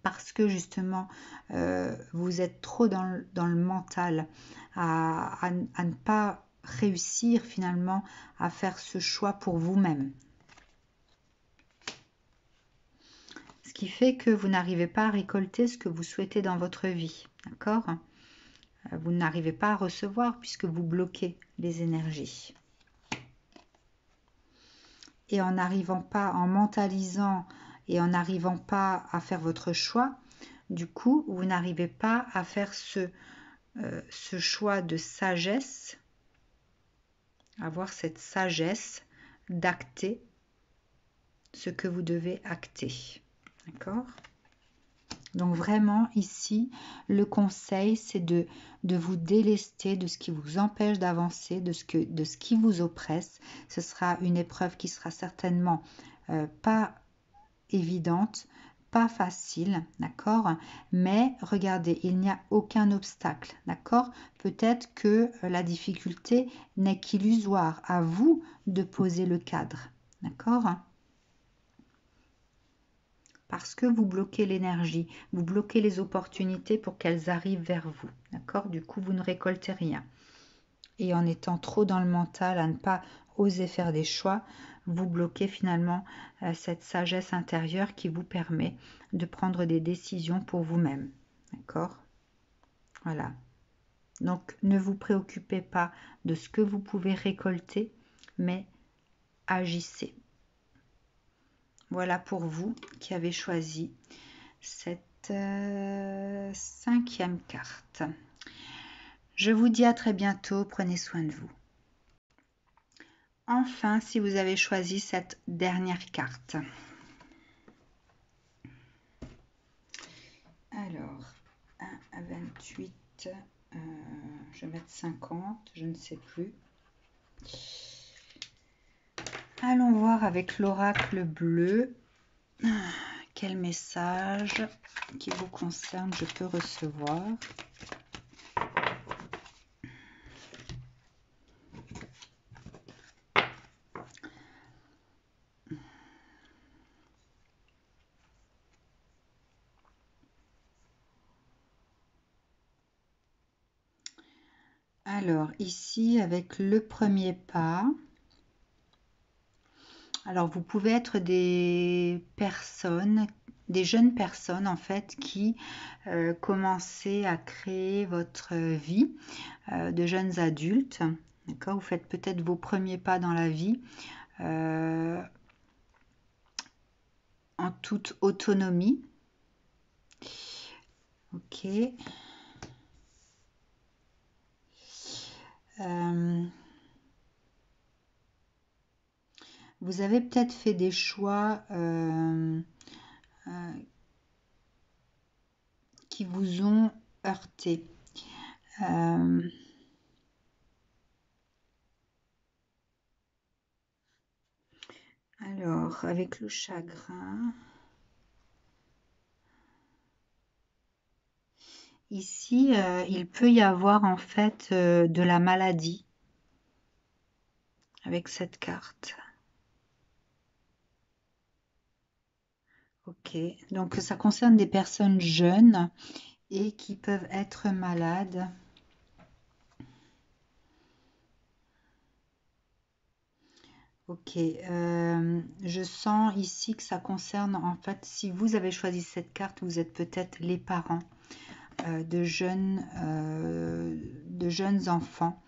parce que justement, vous êtes trop dans le mental à ne pas réussir finalement à faire ce choix pour vous-même. Ce qui fait que vous n'arrivez pas à récolter ce que vous souhaitez dans votre vie, d'accord? Vous n'arrivez pas à recevoir puisque vous bloquez les énergies. Et en n'arrivant pas, en mentalisant et en n'arrivant pas à faire votre choix, du coup, vous n'arrivez pas à faire ce choix de sagesse, avoir cette sagesse d'acter ce que vous devez acter. D'accord? Donc vraiment ici, le conseil, c'est de vous délester de ce qui vous empêche d'avancer, de ce qui vous oppresse. Ce sera une épreuve qui sera certainement pas évidente, pas facile, d'accord? Mais regardez, il n'y a aucun obstacle, d'accord? Peut-être que la difficulté n'est qu'illusoire. À vous de poser le cadre, d'accord? Parce que vous bloquez l'énergie, vous bloquez les opportunités pour qu'elles arrivent vers vous, d'accord? Du coup, vous ne récoltez rien. Et en étant trop dans le mental, à ne pas oser faire des choix, vous bloquez finalement cette sagesse intérieure qui vous permet de prendre des décisions pour vous-même, d'accord? Voilà. Donc, ne vous préoccupez pas de ce que vous pouvez récolter, mais agissez. Voilà pour vous qui avez choisi cette 5e carte. Je vous dis à très bientôt, prenez soin de vous. Enfin, si vous avez choisi cette dernière carte. Alors, 1 à 28, je vais mettre 50, je ne sais plus. Allons voir avec l'oracle bleu. Quel message qui vous concerne je peux recevoir. Alors, ici, avec le premier pas, alors vous pouvez être des personnes, des jeunes personnes en fait, qui commencez à créer votre vie, de jeunes adultes. D'accord, vous faites peut-être vos premiers pas dans la vie en toute autonomie. Ok. Vous avez peut-être fait des choix qui vous ont heurté. Alors, avec le chagrin, ici, il peut y avoir en fait de la maladie avec cette carte. Ok, donc ça concerne des personnes jeunes et qui peuvent être malades. Ok, je sens ici que ça concerne, en fait, si vous avez choisi cette carte, vous êtes peut-être les parents de jeunes enfants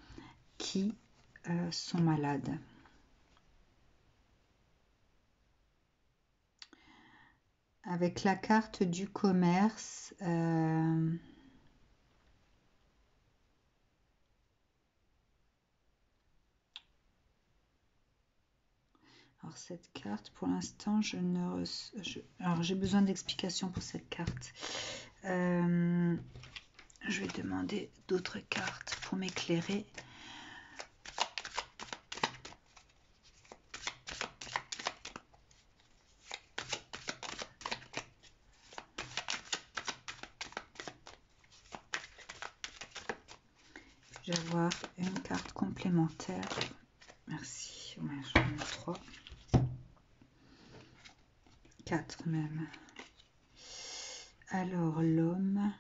qui sont malades. Avec la carte du commerce, alors cette carte, pour l'instant, je ne alors j'ai besoin d'explications pour cette carte. Je vais demander d'autres cartes pour m'éclairer. Je vais avoir une carte complémentaire. Merci. Ouais, j'en ai 3. 4 même. Alors, l'homme.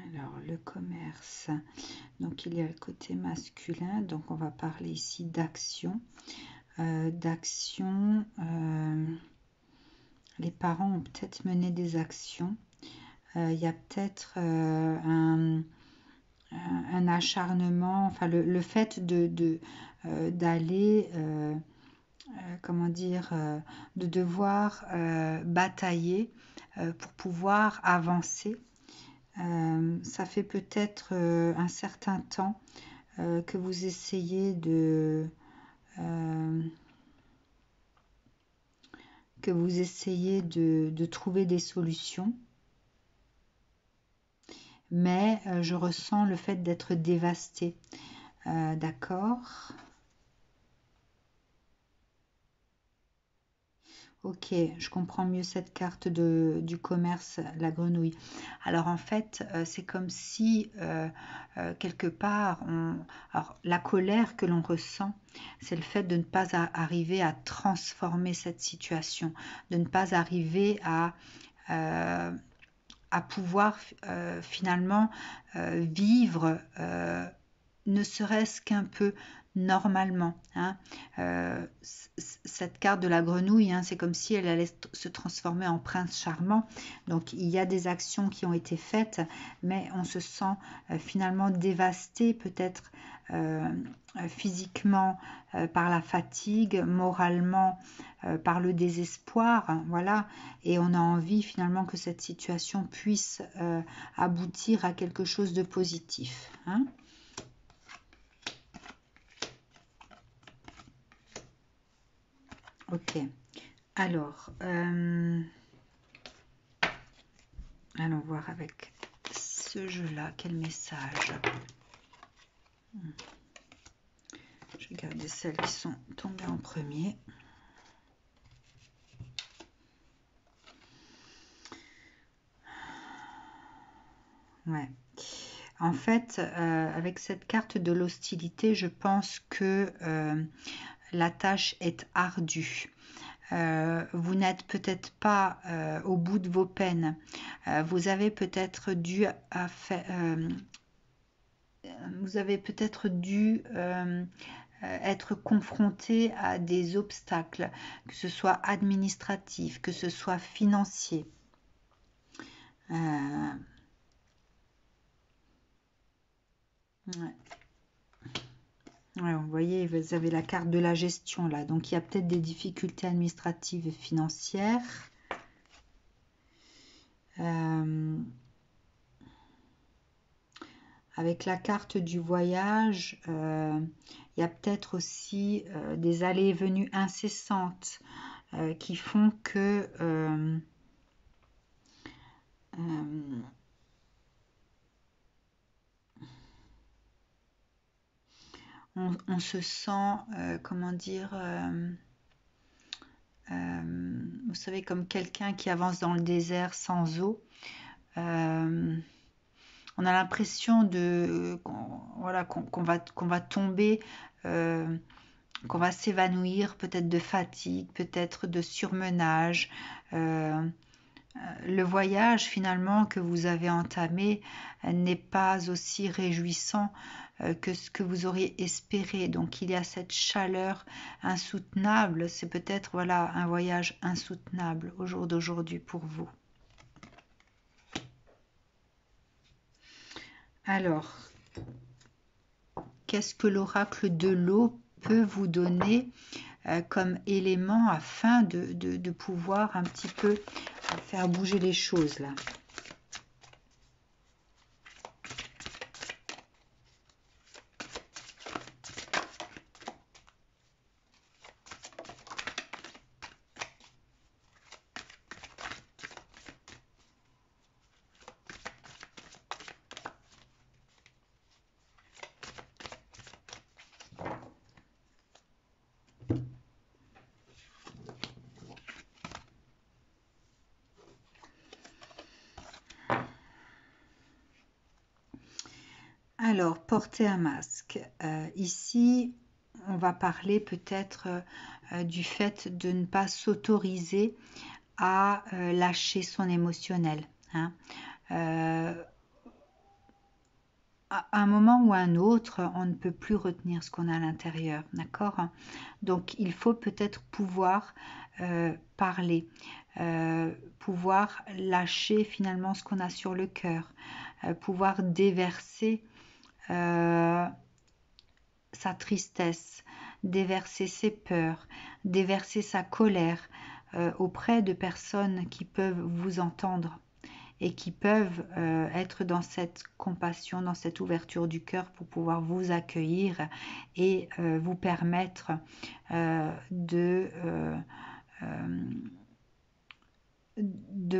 Alors, le commerce. Donc, il y a le côté masculin. Donc, on va parler ici d'action. Les parents ont peut-être mené des actions. Il y a peut-être un acharnement, enfin le fait d'aller, comment dire, de devoir batailler pour pouvoir avancer. Ça fait peut-être un certain temps que vous essayez de trouver des solutions. Mais je ressens le fait d'être dévasté. D'accord. Ok, je comprends mieux cette carte du commerce, la grenouille. Alors en fait, c'est comme si quelque part, alors la colère que l'on ressent, c'est le fait de ne pas arriver à transformer cette situation, de ne pas arriver à pouvoir finalement vivre ne serait-ce qu'un peu normalement. Hein. cette carte de la grenouille, hein, c'est comme si elle allait se transformer en prince charmant. Donc il y a des actions qui ont été faites, mais on se sent finalement dévasté, peut-être physiquement par la fatigue, moralement par le désespoir, hein, voilà. Et on a envie finalement que cette situation puisse aboutir à quelque chose de positif, hein. Ok, alors, allons voir avec ce jeu-là, quel message. Je vais garder celles qui sont tombées en premier. Ouais. En fait, avec cette carte de l'hostilité, je pense que la tâche est ardue. Vous n'êtes peut-être pas au bout de vos peines. Vous avez peut-être dû être confronté à des obstacles, que ce soit administratif, que ce soit financier. Ouais. Ouais, vous voyez, vous avez la carte de la gestion là, donc il y a peut-être des difficultés administratives et financières. Avec la carte du voyage, il y a peut-être aussi des allées et venues incessantes qui font que on se sent, comment dire, vous savez, comme quelqu'un qui avance dans le désert sans eau. On a l'impression de voilà, qu'on va tomber, qu'on va s'évanouir, peut-être de fatigue, peut-être de surmenage. Le voyage finalement que vous avez entamé n'est pas aussi réjouissant que ce que vous auriez espéré. Donc il y a cette chaleur insoutenable. C'est peut-être voilà un voyage insoutenable au jour d'aujourd'hui pour vous. Alors, qu'est-ce que l'oracle de l'eau peut vous donner comme élément afin de pouvoir un petit peu faire bouger les choses là? Alors, porter un masque. Ici, on va parler peut-être du fait de ne pas s'autoriser à lâcher son émotionnel, hein. À un moment ou à un autre, on ne peut plus retenir ce qu'on a à l'intérieur, d'accord? Donc, il faut peut-être pouvoir parler, pouvoir lâcher finalement ce qu'on a sur le cœur, pouvoir déverser sa tristesse, déverser ses peurs, déverser sa colère auprès de personnes qui peuvent vous entendre et qui peuvent être dans cette compassion, dans cette ouverture du cœur pour pouvoir vous accueillir et vous permettre de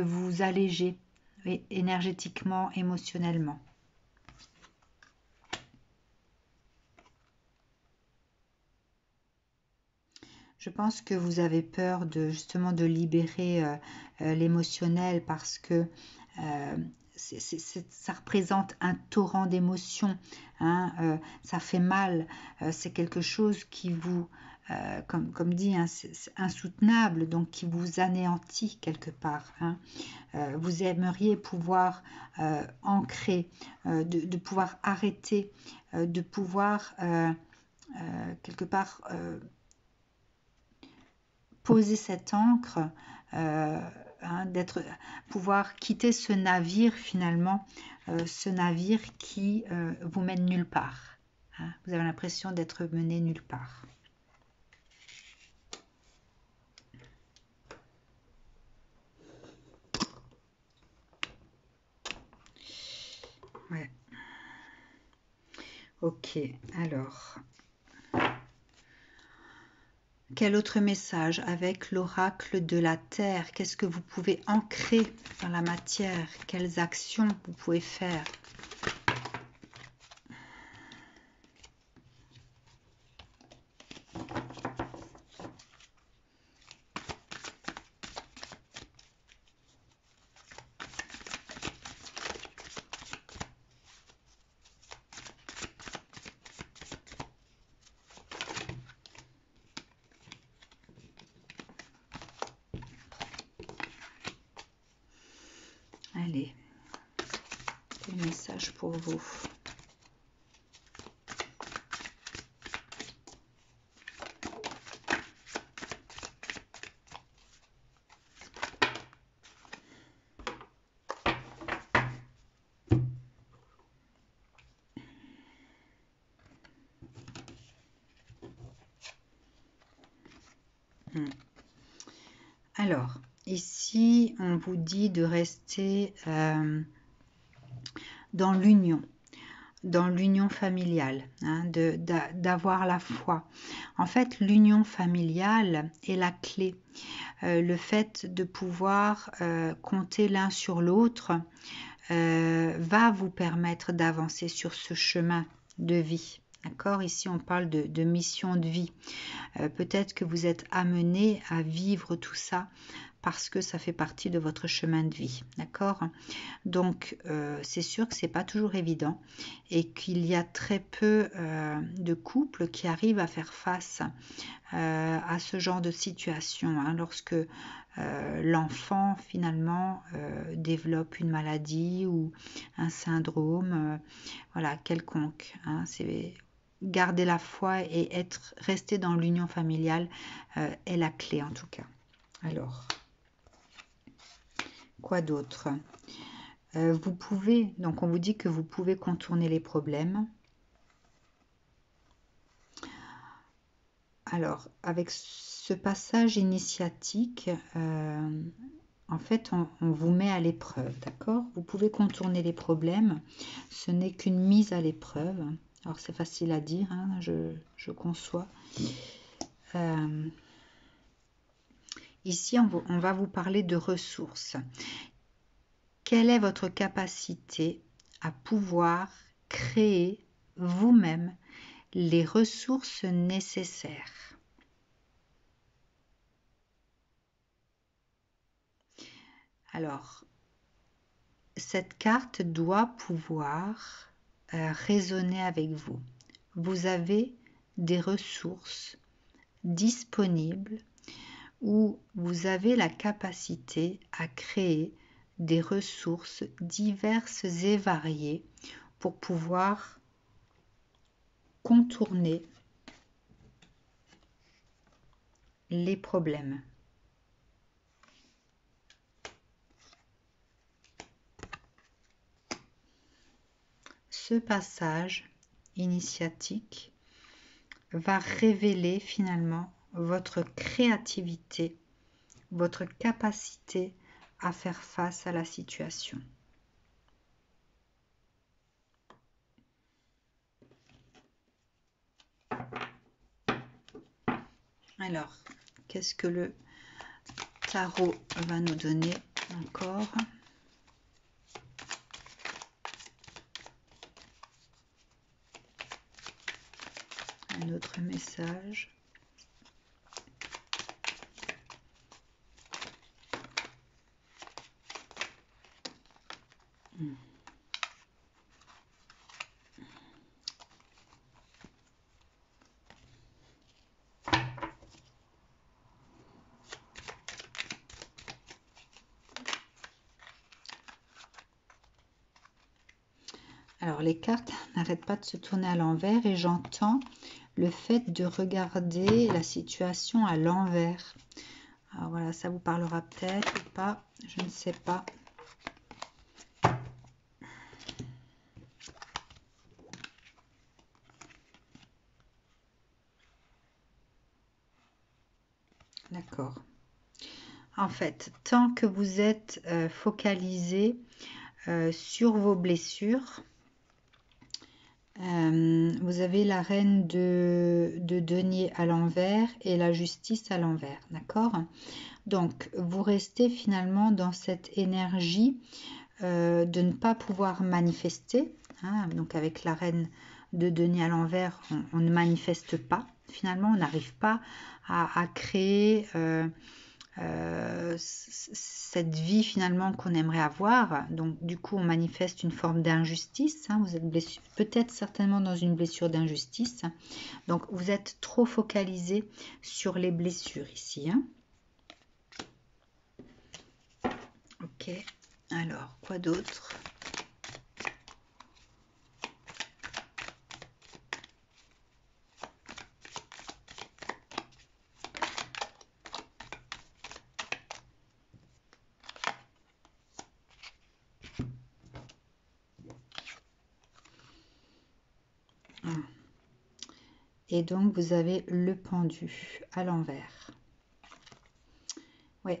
vous alléger énergétiquement, émotionnellement. Je pense que vous avez peur de justement de libérer l'émotionnel parce que ça représente un torrent d'émotions, hein, ça fait mal, c'est quelque chose qui vous, comme dit, hein, c'est insoutenable, donc qui vous anéantit quelque part, hein. Vous aimeriez pouvoir ancrer, de pouvoir arrêter, de pouvoir quelque part poser cette ancre, pouvoir quitter ce navire finalement, ce navire qui vous mène nulle part. Hein. Vous avez l'impression d'être mené nulle part. Ouais. Ok, alors, quel autre message avec l'oracle de la Terre? Qu'est-ce que vous pouvez ancrer dans la matière? Quelles actions vous pouvez faire? Allez, quel message pour vous? Alors, ici, on vous dit de rester dans l'union familiale, hein, d'avoir la foi. En fait, l'union familiale est la clé. Le fait de pouvoir compter l'un sur l'autre va vous permettre d'avancer sur ce chemin de vie. D'accord? Ici, on parle de mission de vie. Peut-être que vous êtes amené à vivre tout ça parce que ça fait partie de votre chemin de vie. D'accord? Donc, c'est sûr que ce n'est pas toujours évident et qu'il y a très peu de couples qui arrivent à faire face à ce genre de situation. Hein, lorsque l'enfant, finalement, développe une maladie ou un syndrome, voilà, quelconque. Hein, c'est garder la foi et rester dans l'union familiale est la clé en tout cas. Alors, quoi d'autre? Vous pouvez, donc on vous dit que vous pouvez contourner les problèmes. Alors, avec ce passage initiatique, en fait, on vous met à l'épreuve, d'accord? Vous pouvez contourner les problèmes. Ce n'est qu'une mise à l'épreuve. Alors, c'est facile à dire, hein, je conçois. Ici, on va vous parler de ressources. Quelle est votre capacité à pouvoir créer vous-même les ressources nécessaires? Alors, cette carte doit pouvoir résonner avec vous. Vous avez des ressources disponibles où vous avez la capacité à créer des ressources diverses et variées pour pouvoir contourner les problèmes. Ce passage initiatique va révéler finalement votre créativité, votre capacité à faire face à la situation. Alors, qu'est-ce que le tarot va nous donner encore ? Un autre message. Alors, les cartes n'arrêtent pas de se tourner à l'envers et j'entends le fait de regarder la situation à l'envers. Alors voilà, ça vous parlera peut-être ou pas, je ne sais pas. D'accord. En fait, tant que vous êtes focalisé sur vos blessures, vous avez la reine de denier à l'envers et la justice à l'envers, d'accord? Donc, vous restez finalement dans cette énergie de ne pas pouvoir manifester, hein, donc avec la reine de denier à l'envers, on ne manifeste pas, finalement, on n'arrive pas à créer cette vie finalement qu'on aimerait avoir. Donc du coup on manifeste une forme d'injustice, hein. Vous êtes peut-être certainement dans une blessure d'injustice, donc vous êtes trop focalisé sur les blessures ici, hein. Ok, alors quoi d'autre? Et donc vous avez le pendu à l'envers. Oui,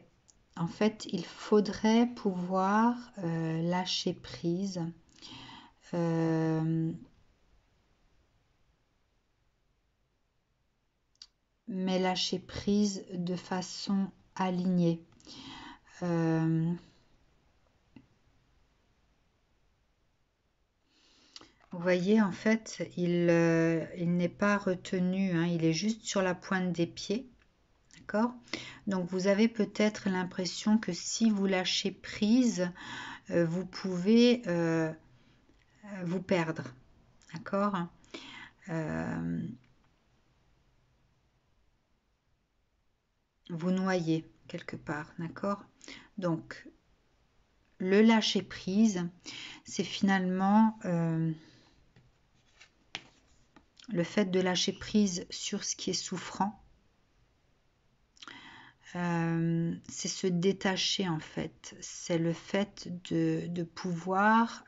en fait il faudrait pouvoir lâcher prise. Mais lâcher prise de façon alignée. Vous voyez, en fait, il n'est pas retenu, hein, il est juste sur la pointe des pieds. D'accord? Donc, vous avez peut-être l'impression que si vous lâchez prise, vous pouvez vous perdre. D'accord? Vous noyer quelque part. D'accord? Donc, le lâcher prise, c'est finalement le fait de lâcher prise sur ce qui est souffrant. C'est se détacher en fait. C'est le fait de pouvoir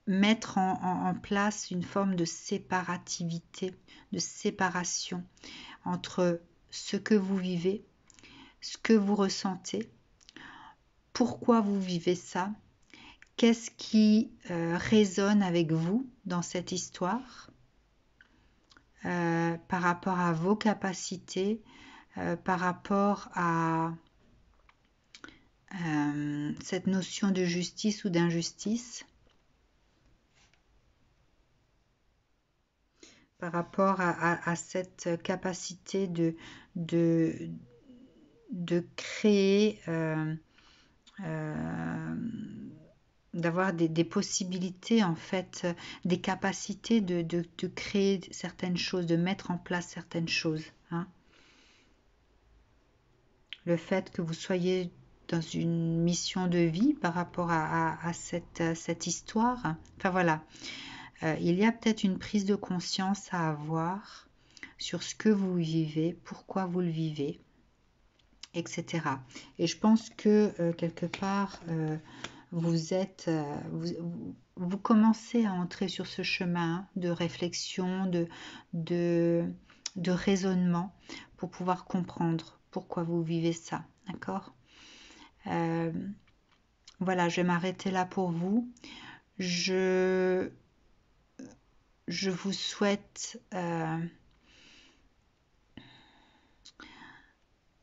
mettre en place une forme de séparativité, de séparation entre ce que vous vivez, ce que vous ressentez, pourquoi vous vivez ça, qu'est-ce qui résonne avec vous dans cette histoire par rapport à vos capacités, par rapport à cette notion de justice ou d'injustice, par rapport à cette capacité de créer, d'avoir des possibilités en fait, des capacités de créer certaines choses, de mettre en place certaines choses, hein. Le fait que vous soyez dans une mission de vie par rapport à cette histoire, enfin voilà, il y a peut-être une prise de conscience à avoir sur ce que vous vivez, pourquoi vous le vivez, etc. Et je pense que quelque part, vous commencez à entrer sur ce chemin de réflexion, de, de raisonnement pour pouvoir comprendre pourquoi vous vivez ça. D'accord? Voilà, je vais m'arrêter là pour vous. Je vous souhaite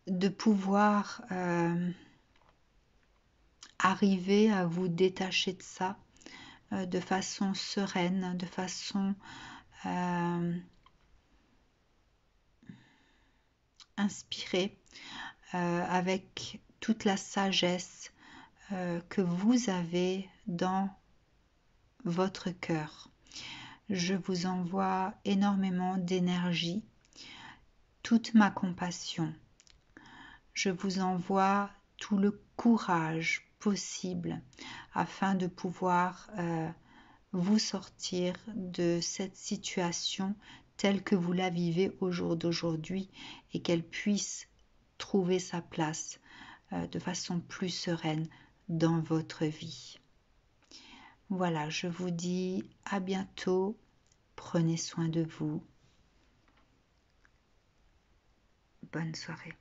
de pouvoir arriver à vous détacher de ça de façon sereine, de façon inspirée, avec toute la sagesse que vous avez dans votre cœur. Je vous envoie énormément d'énergie, toute ma compassion. Je vous envoie tout le courage possible afin de pouvoir vous sortir de cette situation telle que vous la vivez au jour d'aujourd'hui et qu'elle puisse trouver sa place de façon plus sereine dans votre vie. Voilà, je vous dis à bientôt. Prenez soin de vous. Bonne soirée.